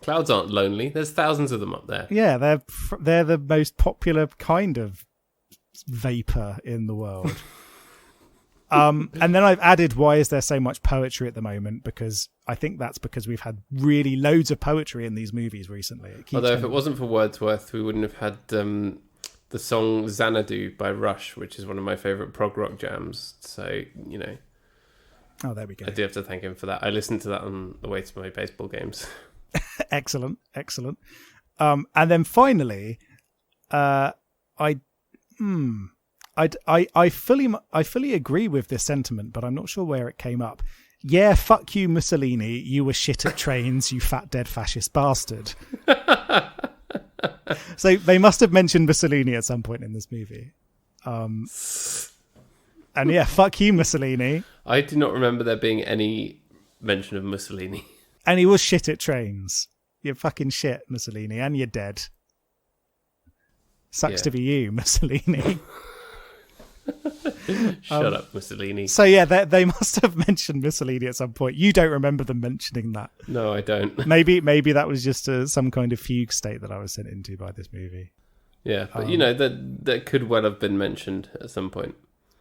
Clouds aren't lonely. There's thousands of them up there. Yeah, they're the most popular kind of vapor in the world. And then I've added, why is there so much poetry at the moment? Because I think that's because we've had really loads of poetry in these movies recently. Although if it wasn't for Wordsworth, we wouldn't have had the song Xanadu by Rush, which is one of my favourite prog rock jams. So, Oh, there we go. I do have to thank him for that. I listened to that on the way to my baseball games. Excellent. And then finally, I fully agree with this sentiment, but I'm not sure where it came up. Yeah, fuck you, Mussolini. You were shit at trains, you fat dead fascist bastard. So they must have mentioned Mussolini at some point in this movie. And yeah, fuck you, Mussolini. I do not remember there being any mention of Mussolini. And he was shit at trains. You're fucking shit, Mussolini, and you're dead. Sucks to be you, Mussolini. Shut up, Mussolini. So yeah, they must have mentioned Mussolini at some point. You don't remember them mentioning that? No, I don't. Maybe that was just some kind of fugue state that I was sent into by this movie. Yeah, but that could well have been mentioned at some point.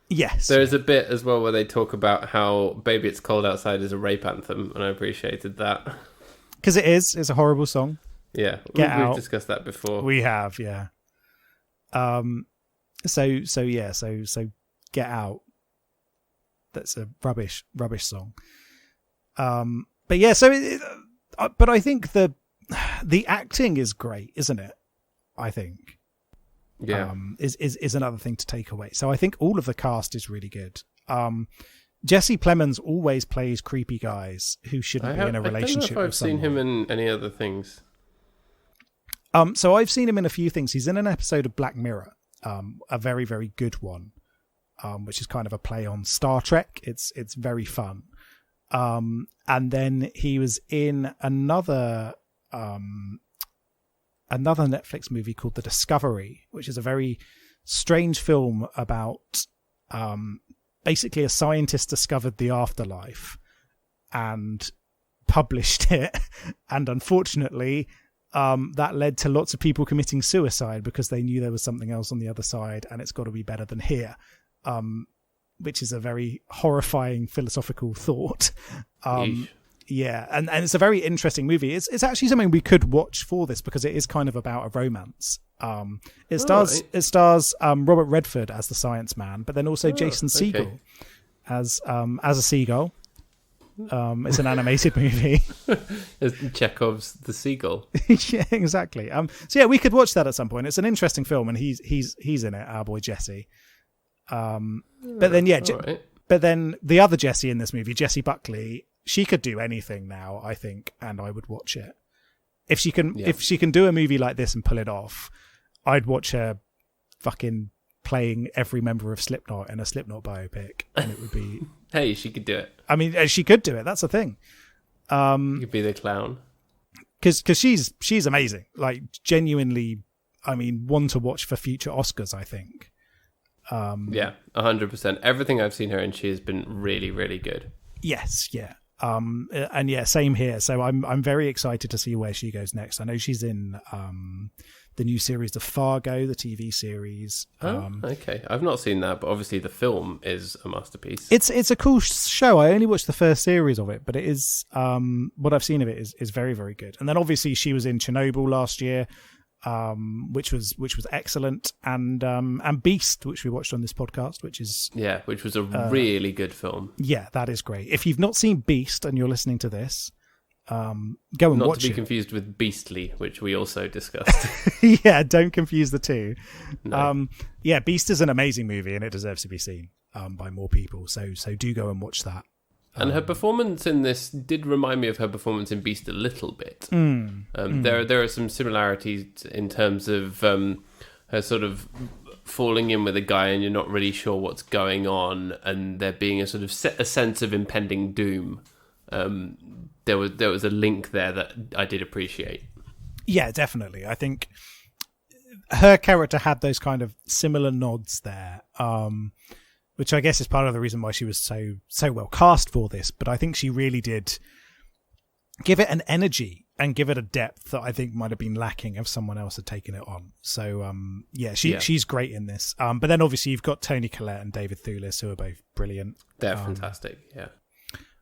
Yes. There is a bit as well where they talk about how Baby It's Cold Outside is a rape anthem, and I appreciated that. Because it's a horrible song. Yeah, we've discussed that before. We have, yeah. So Get Out. That's a rubbish song. But yeah, but I think the acting is great, isn't it? I think. Yeah. Is another thing to take away. So I think all of the cast is really good. Jesse Plemons always plays creepy guys who shouldn't be in a relationship with someone. I've seen him in any other things. So I've seen him in a few things. He's in an episode of Black Mirror, a very, very good one, which is kind of a play on Star Trek. It's very fun. And then he was in another Netflix movie called The Discovery, which is a very strange film about basically a scientist discovered the afterlife and published it. And unfortunately, that led to lots of people committing suicide because they knew there was something else on the other side, and it's got to be better than here, which is a very horrifying philosophical thought. Yeah, and it's a very interesting movie. It's actually something we could watch for this because it is kind of about a romance. It stars Robert Redford as the science man, but then also Jason Segel as a seagull. It's an animated movie. Chekhov's The Seagull. Yeah, exactly. So yeah, we could watch that at some point. It's an interesting film, and he's in it, our boy Jesse. But then right. But then the other Jessie in this movie, Jessie Buckley, she could do anything now, I think, and I would watch it. If she can do a movie like this and pull it off, I'd watch her fucking playing every member of Slipknot in a Slipknot biopic, and it would be. Hey, she could do it. I mean, she could do it. That's the thing. You could be the clown. Because she's amazing. Like, genuinely, I mean, one to watch for future Oscars, I think. Yeah, 100%. Everything I've seen her in, she has been really, really good. Yes, yeah. And yeah, same here. So I'm very excited to see where she goes next. I know she's in the new series of Fargo, the TV series. Okay. I've not seen that, but obviously the film is a masterpiece. It's a cool show. I only watched the first series of it, but it is what I've seen of it is very, very good. And then obviously she was in Chernobyl last year, which was excellent, and Beast, which we watched on this podcast, which was a really good film. Yeah, that is great. If you've not seen Beast and you're listening to this, go and watch it. Not to be confused with Beastly, which we also discussed. Yeah, don't confuse the two. No. Yeah, Beast is an amazing movie, and it deserves to be seen by more people. So do go and watch that. And her performance in this did remind me of her performance in Beast a little bit. There are some similarities in terms of her sort of falling in with a guy and you're not really sure what's going on, and there being a sort of a sense of impending doom. There was a link there that I did appreciate. Yeah, definitely. I think her character had those kind of similar nods there. Which I guess is part of the reason why she was so well cast for this. But I think she really did give it an energy and give it a depth that I think might have been lacking if someone else had taken it on. So, she's great in this. But then obviously you've got Toni Collette and David Thewlis, who are both brilliant. They're fantastic, yeah.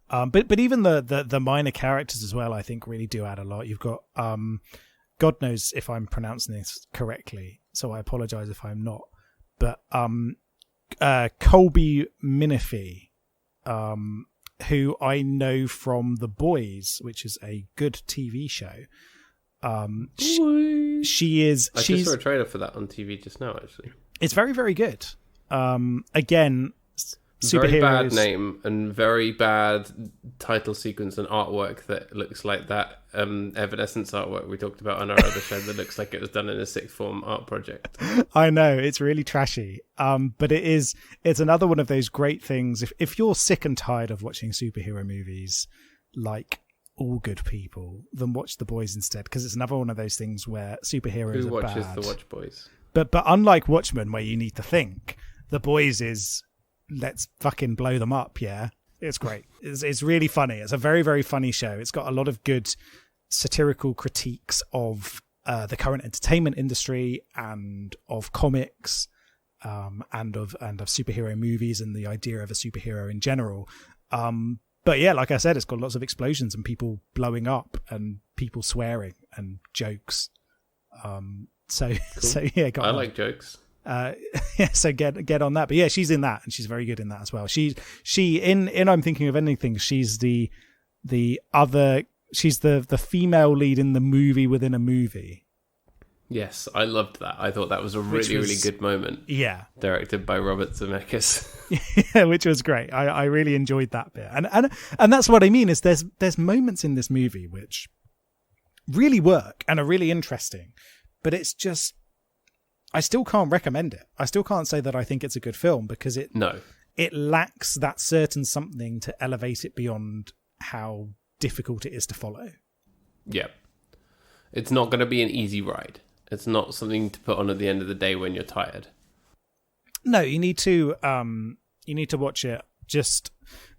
But even the minor characters as well, I think really do add a lot. You've got, God knows if I'm pronouncing this correctly, so I apologize if I'm not. But, Colby Minifie, who I know from The Boys, which is a good TV show. She's just saw a trailer for that on TV just now, actually. It's very, very good. Again, very bad name and very bad title sequence and artwork that looks like that Evanescence artwork we talked about on our other show that looks like it was done in a sixth form art project. I know, it's really trashy. But it's another one of those great things. If you're sick and tired of watching superhero movies like all good people, then watch The Boys instead, because it's another one of those things where superheroes are bad. Who watches The Watch Boys? But unlike Watchmen, where you need to think, The Boys is let's fucking blow them up. Yeah, it's great. It's really funny. It's a very, very funny show. It's got a lot of good satirical critiques of the current entertainment industry and of comics, and of superhero movies and the idea of a superhero in general. But yeah, like I said, it's got lots of explosions and people blowing up and people swearing and jokes. So yeah, I like jokes. So get on that. But yeah, she's in that, and she's very good in that as well. She in I'm Thinking of Anything, she's the female lead in the movie within a movie. Yes, I loved that. I thought that was a really good moment. Yeah. Directed by Robert Zemeckis. Yeah, which was great. I really enjoyed that bit. And that's what I mean, is there's moments in this movie which really work and are really interesting, but it's just, I still can't recommend it. I still can't say that I think it's a good film, because it lacks that certain something to elevate it beyond how difficult it is to follow. Yeah. It's not going to be an easy ride. It's not something to put on at the end of the day when you're tired. No, you need to watch it just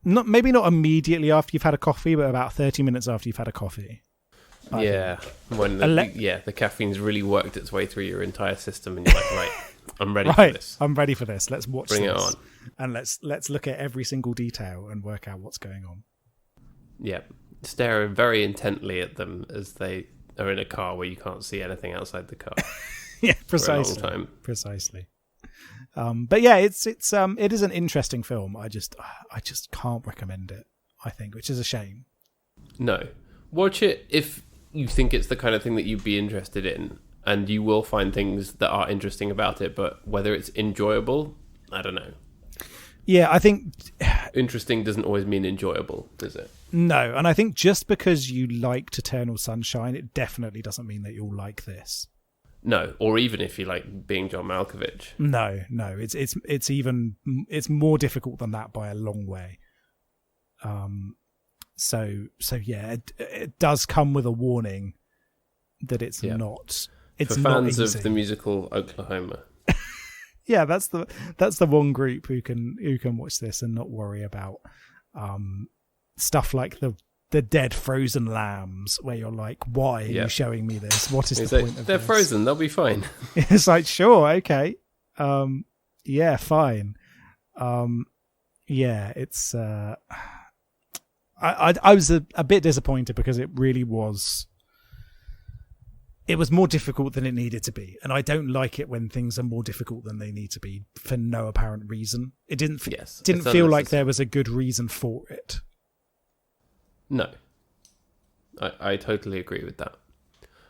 maybe not immediately after you've had a coffee, but about 30 minutes after you've had a coffee. Yeah, when the caffeine's really worked its way through your entire system, and you're like, right, I'm ready for this. I'm ready for this. Let's watch this. Bring it on. And let's look at every single detail and work out what's going on. Yeah, stare very intently at them as they are in a car where you can't see anything outside the car. Yeah, precisely. For a long time. Precisely. But yeah, it is an interesting film. I just can't recommend it. I think, which is a shame. No. Watch it if you think it's the kind of thing that you'd be interested in, and you will find things that are interesting about it, but whether it's enjoyable, I don't know. Yeah, I think... Interesting doesn't always mean enjoyable, does it? No, and I think just because you liked Eternal Sunshine, it definitely doesn't mean that you'll like this. No, or even if you like Being John Malkovich. No, it's more difficult than that by a long way. So yeah, it does come with a warning that it's not. It's for not fans easy. of the musical Oklahoma. Yeah, that's the one group who can watch this and not worry about stuff like the dead frozen lambs, where you're like, why are you showing me this? What is the point of they're this? frozen, they'll be fine. It's like, sure, okay, yeah, fine. Yeah, it's. I was a bit disappointed because it really was. It was more difficult than it needed to be, and I don't like it when things are more difficult than they need to be for no apparent reason. It didn't feel like there was a good reason for it. No, I totally agree with that.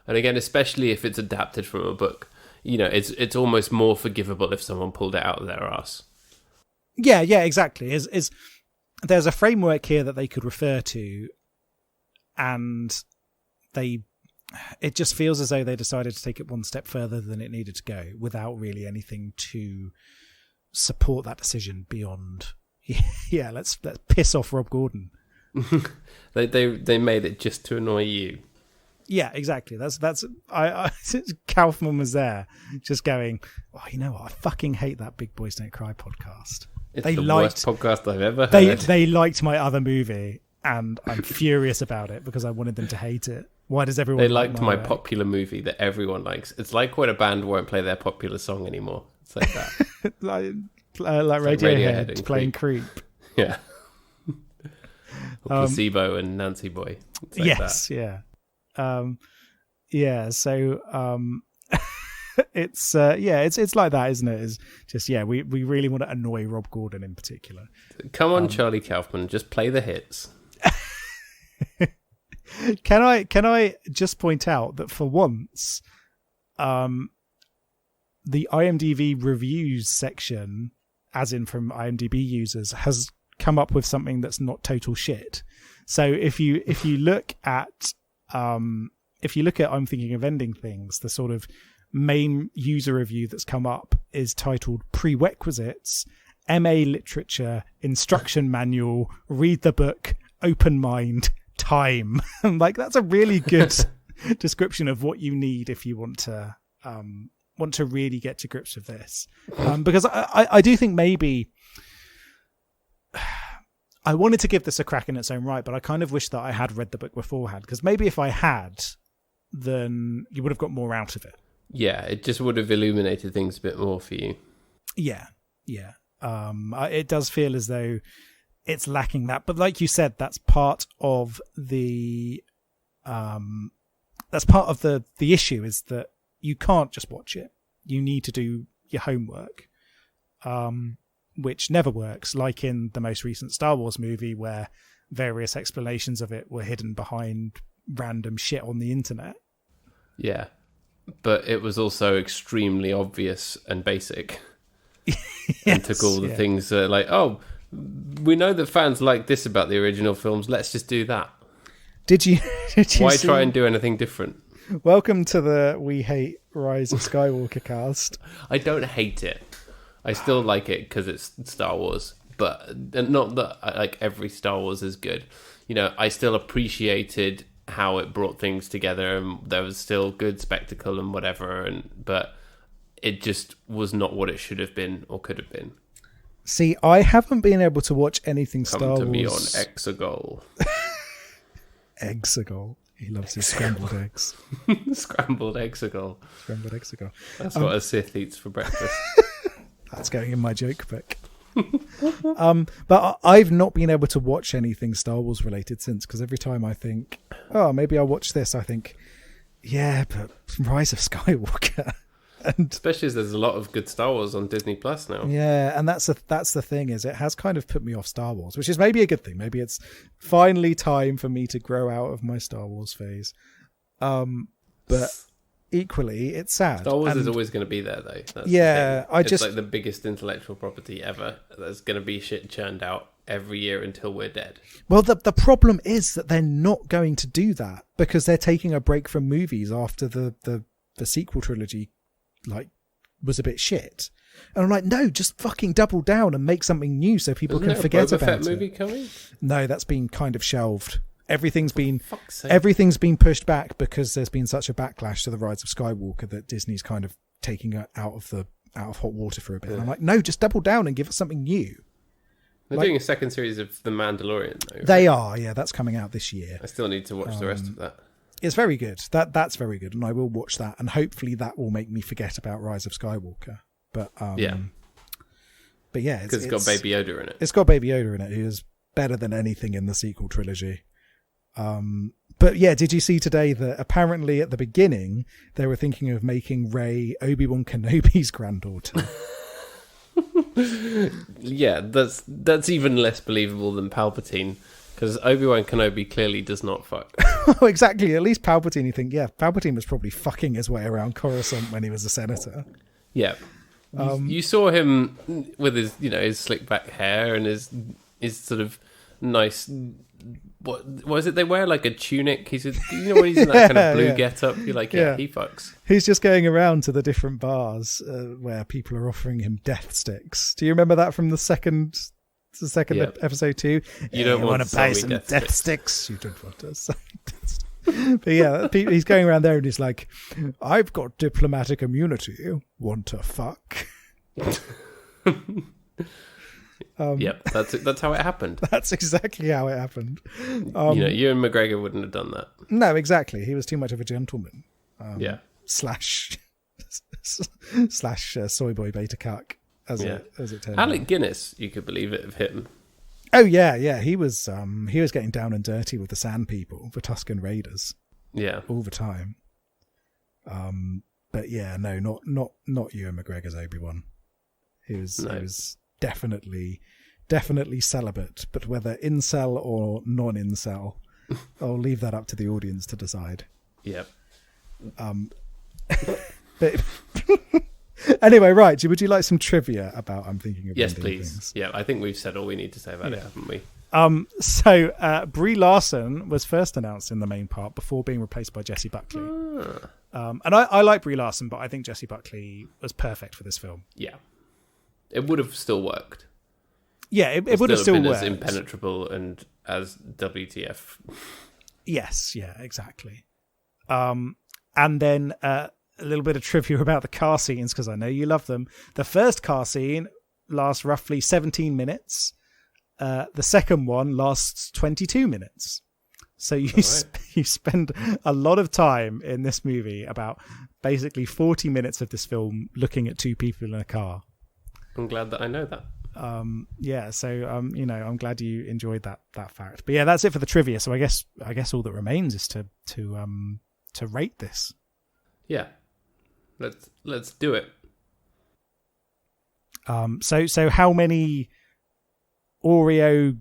And again, especially if it's adapted from a book, it's almost more forgivable if someone pulled it out of their ass. Yeah, exactly. Is there's a framework here that they could refer to, and it just feels as though they decided to take it one step further than it needed to go without really anything to support that decision beyond, let's piss off Rob Gordon. They made it just to annoy you. Yeah, exactly. That's Kaufman was there just going, oh, you know what? I fucking hate that Big Boys Don't Cry podcast. It's the worst podcast I've ever heard. They liked my other movie, and I'm furious about it because I wanted them to hate it. Why does everyone? They liked my popular movie that everyone likes. It's like when a band won't play their popular song anymore. It's like that. like Radiohead playing Creep. Yeah. Or Placebo and Nancy Boy. It's like yes, that. Yeah. Yeah. So it's like that, isn't it? It's just we really want to annoy Rob Gordon in particular. Come on, Charlie Kaufman, just play the hits. Can I just point out that for once, the IMDb reviews section, as in from IMDb users, has come up with something that's not total shit. So if you look at I'm Thinking of Ending Things, the sort of main user review that's come up is titled Prerequisites, MA Literature, Instruction Manual, Read the Book, Open Mind, Time. Like, that's a really good description of what you need if you want to really get to grips with this. Because I do think maybe I wanted to give this a crack in its own right, but I kind of wish that I had read the book beforehand, because maybe if I had, then you would have got more out of it. Yeah, it just would have illuminated things a bit more for you. Yeah. It does feel as though it's lacking that, but like you said, that's part of the issue, is that you can't just watch it. You need to do your homework, which never works, like in the most recent Star Wars movie, where various explanations of it were hidden behind random shit on the internet. Yeah, but it was also extremely obvious and basic. And took all the things like, oh, we know that fans like this about the original films, let's just do that. Did you Why try and do anything different? Welcome to the We Hate Rise of Skywalker cast. I don't hate it. I still like it because it's Star Wars, but not that like every Star Wars is good. I still appreciated how it brought things together, and there was still good spectacle and whatever, but it just was not what it should have been or could have been. See, I haven't been able to watch anything Come Star Wars. Come to me on Exegol. Exegol. He loves his scrambled eggs. Scrambled Exegol. Scrambled Exegol. That's what a Sith eats for breakfast. That's going in my joke book. But I've not been able to watch anything Star Wars related since, because every time I think, oh, maybe I'll watch this, I think, yeah, but Rise of Skywalker. And especially as there's a lot of good Star Wars on Disney Plus now. yeah, and that's the thing, is it has kind of put me off Star Wars, which is maybe a good thing. Maybe it's finally time for me to grow out of my Star Wars phase. But equally, it's sad. Star Wars is always going to be there, though. That's it's like the biggest intellectual property ever. There's going to be shit churned out every year until we're dead. Well, the problem is that they're not going to do that because they're taking a break from movies after the sequel trilogy was a bit shit. And I'm like, no, just fucking double down and make something new so people can forget about it. Boba Fett movie coming? No, that's been kind of shelved. Everything's been pushed back because there's been such a backlash to the Rise of Skywalker that Disney's kind of taking it out of hot water for a bit. And I'm like, no, just double down and give us something new. They're doing a second series of The Mandalorian, though. They are, yeah. That's coming out this year. I still need to watch the rest of that. It's very good. That's very good, and I will watch that, and hopefully that will make me forget about Rise of Skywalker. But yeah, because it's got Baby Yoda in it. It's got Baby Yoda in it, who is better than anything in the sequel trilogy. But yeah, did you see today that apparently at the beginning they were thinking of making Rey Obi-Wan Kenobi's granddaughter? Yeah, that's even less believable than Palpatine, because Obi-Wan Kenobi clearly does not fuck. Oh, exactly. At least Palpatine, you think, yeah, Palpatine was probably fucking his way around Coruscant when he was a senator. Yeah. You saw him with his, his slick back hair and his sort of nice. What was it they wear? Like a tunic. He's when he's in that kind of blue get-up, you're like, yeah, he fucks. He's just going around to the different bars where people are offering him death sticks. Do you remember that from the second episode 2? You don't want to buy some death sticks. You don't want to say death sticks. But yeah, he's going around there and he's like, I've got diplomatic immunity. Want to fuck? Yep, that's how it happened. That's exactly how it happened. Ewan McGregor wouldn't have done that. No, exactly. He was too much of a gentleman. Slash soy boy beta cuck, as it turned Alec out. Guinness, you could believe it of him. Oh yeah. He was getting down and dirty with the Sand People, the Tusken Raiders. Yeah, all the time. But yeah, no, not Ewan McGregor's Obi-Wan. He was definitely celibate, but whether incel or non-incel, I'll leave that up to the audience to decide. Yep. But anyway, right, would you like some trivia about I'm Thinking of Yes, Ending please. Things? Yeah, I think we've said all we need to say about it, haven't we? So Brie Larson was first announced in the main part before being replaced by Jessie Buckley. And I like Brie Larson, but I think Jessie Buckley was perfect for this film. Yeah. It would have still worked. Yeah, it would have still been worked. as impenetrable and as WTF. Yes, yeah, exactly. And then a little bit of trivia about the car scenes, because I know you love them. The first car scene lasts roughly 17 minutes. The second one lasts 22 minutes. So you spend a lot of time in this movie, about basically 40 minutes of this film, looking at two people in a car. I'm glad that I know that. I'm glad you enjoyed that fact. But yeah, that's it for the trivia. So I guess all that remains is to rate this. Yeah, let's do it. So how many Oreo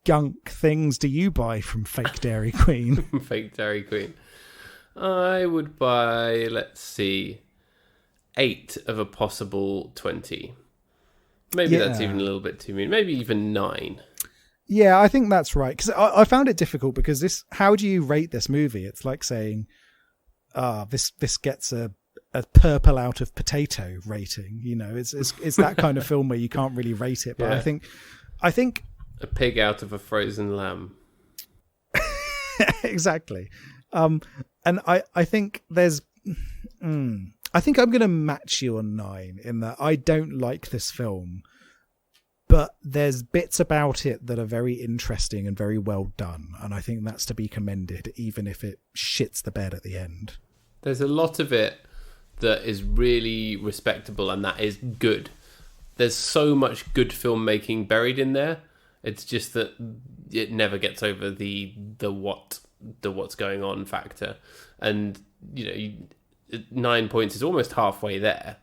gunk things do you buy from Fake Dairy Queen? Fake Dairy Queen. I would buy, let's see, 8 of a possible 20. Maybe that's even a little bit too mean. Maybe even 9. Yeah, I think that's right. Because I found it difficult, because how do you rate this movie? It's like saying, this gets a purple out of potato rating. It's that kind of film where you can't really rate it. But yeah. I think a pig out of a frozen lamb. Exactly. And I think there's. I think I'm going to match you on 9 in that I don't like this film, but there's bits about it that are very interesting and very well done, and I think that's to be commended, even if it shits the bed at the end. There's a lot of it that is really respectable and that is good. There's so much good filmmaking buried in there. It's just that it never gets over the what's going on factor, and 9 points is almost halfway there.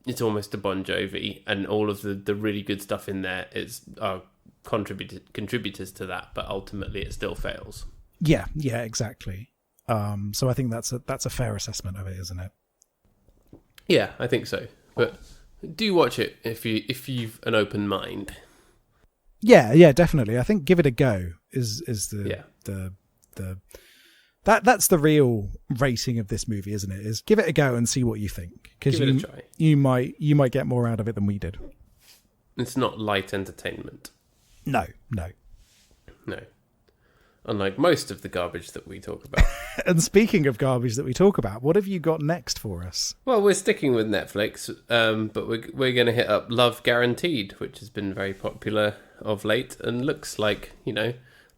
It's almost a Bon Jovi, and all of the really good stuff in there are contributors to that, but ultimately it still fails. Yeah, exactly. So I think that's a fair assessment of it, isn't it? Yeah, I think so. But do watch it if you've an open mind. Yeah, definitely. I think give it a go is that's the real rating of this movie, isn't it? Is give it a go and see what you think, because you might get more out of it than we did. It's not light entertainment. No. Unlike most of the garbage that we talk about. And speaking of garbage that we talk about, what have you got next for us? Well, we're sticking with Netflix, but we're going to hit up Love Guaranteed, which has been very popular of late and looks like,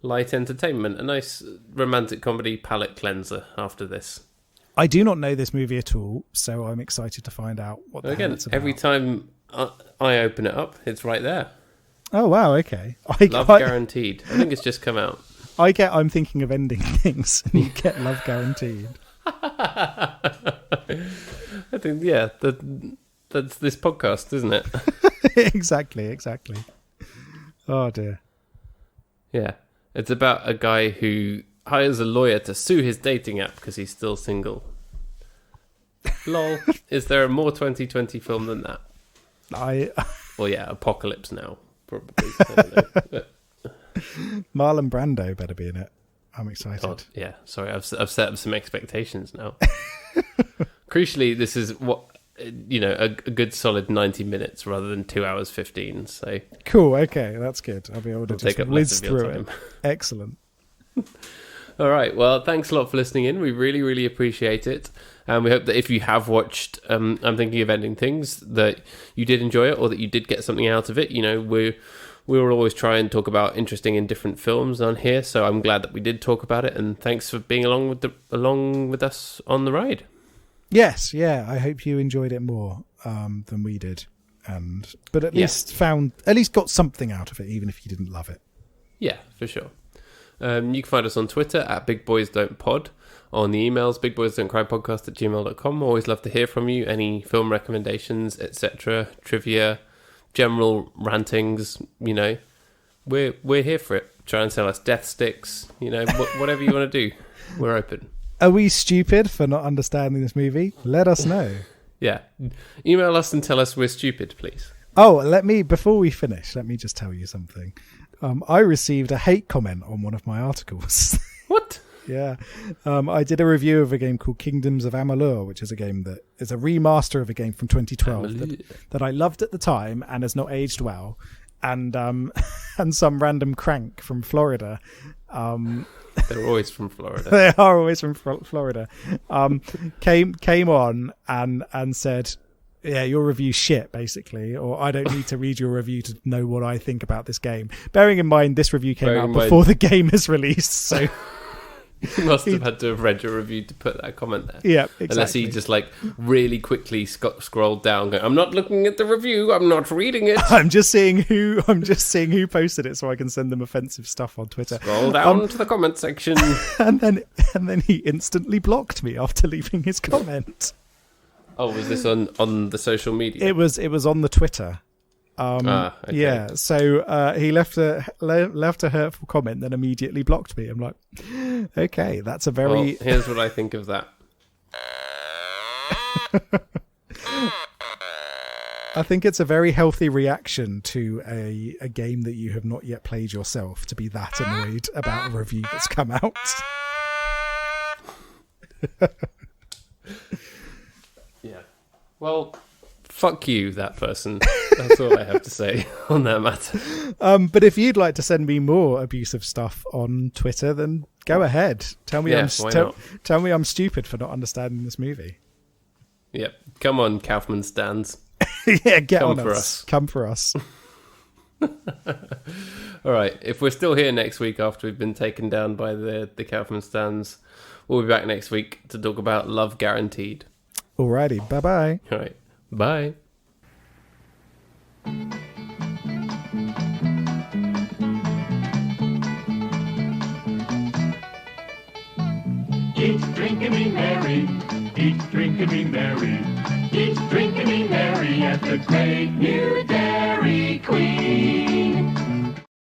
light entertainment. A nice romantic comedy palate cleanser after this. I do not know this movie at all, so I'm excited to find out what the hell it's about. Every time I open it up, it's right there. Oh, wow, okay. Love Guaranteed. I think it's just come out. I'm thinking of ending things, and you get Love Guaranteed. I think, that's this podcast, isn't it? Exactly. Oh, dear. Yeah. It's about a guy who hires a lawyer to sue his dating app because he's still single. Lol. Is there a more 2020 film than that? Well, yeah, Apocalypse Now, probably. I don't know. But Marlon Brando better be in it. I'm excited. Oh, yeah, sorry, I've set up some expectations now. Crucially, this is a good solid 90 minutes rather than 2 hours 15. So cool. Okay, that's good. I'll be able to just whiz through it. Excellent. All right. Well, thanks a lot for listening in. We really, really appreciate it. And we hope that if you have watched I'm Thinking of Ending Things, that you did enjoy it or that you did get something out of it. We will always try and talk about interesting and different films on here. So I'm glad that we did talk about it. And thanks for being along with us on the ride. Yes. Yeah. I hope you enjoyed it more than we did. But at least got something out of it, even if you didn't love it. Yeah, for sure. You can find us on Twitter at BigBoysDon'tPod, on the emails bigboysdon'tcrypodcast@gmail.com. Always love to hear from you. Any film recommendations, etc., trivia, general rantings. We're here for it. Try and sell us death sticks. Whatever you want to do, we're open. Are we stupid for not understanding this movie? Let us know. Yeah, email us and tell us we're stupid, please. Oh, before we finish, let me just tell you something. I received a hate comment on one of my articles. What? Yeah. I did a review of a game called Kingdoms of Amalur, which is a game that is a remaster of a game from 2012 that I loved at the time and has not aged well. And some random crank from Florida. They're always from Florida. They are always from Florida. Came on and said, yeah, your review's shit, basically, or I don't need to read your review to know what I think about this game. Bearing in mind, this review came out before the game is released, so... He must have had to have read your review to put that comment there. Yeah, exactly. Unless he just really quickly scrolled down, going, I'm not looking at the review, I'm not reading it. I'm just seeing who posted it, so I can send them offensive stuff on Twitter. Scroll down to the comment section, and then he instantly blocked me after leaving his comment. Oh, was this on the social media? It was on the Twitter. Okay. Yeah, so he left a hurtful comment, then immediately blocked me. I'm like, okay, that's a very... Well, here's what I think of that. I think it's a very healthy reaction to a game that you have not yet played yourself, to be that annoyed about a review that's come out. Yeah. Well, fuck you, that person. That's all I have to say on that matter. But if you'd like to send me more abusive stuff on Twitter, then go ahead. Tell me I'm stupid for not understanding this movie. Yep. Come on, Kaufman stands. Yeah, Come on for us. Come for us. All right. If we're still here next week after we've been taken down by the Kaufman stands, we'll be back next week to talk about Love Guaranteed. Alrighty. Bye-bye. All right. Bye. Each drink and be merry. Eat, drink, and be merry. Eat, drink, and be merry at the great new Dairy Queen.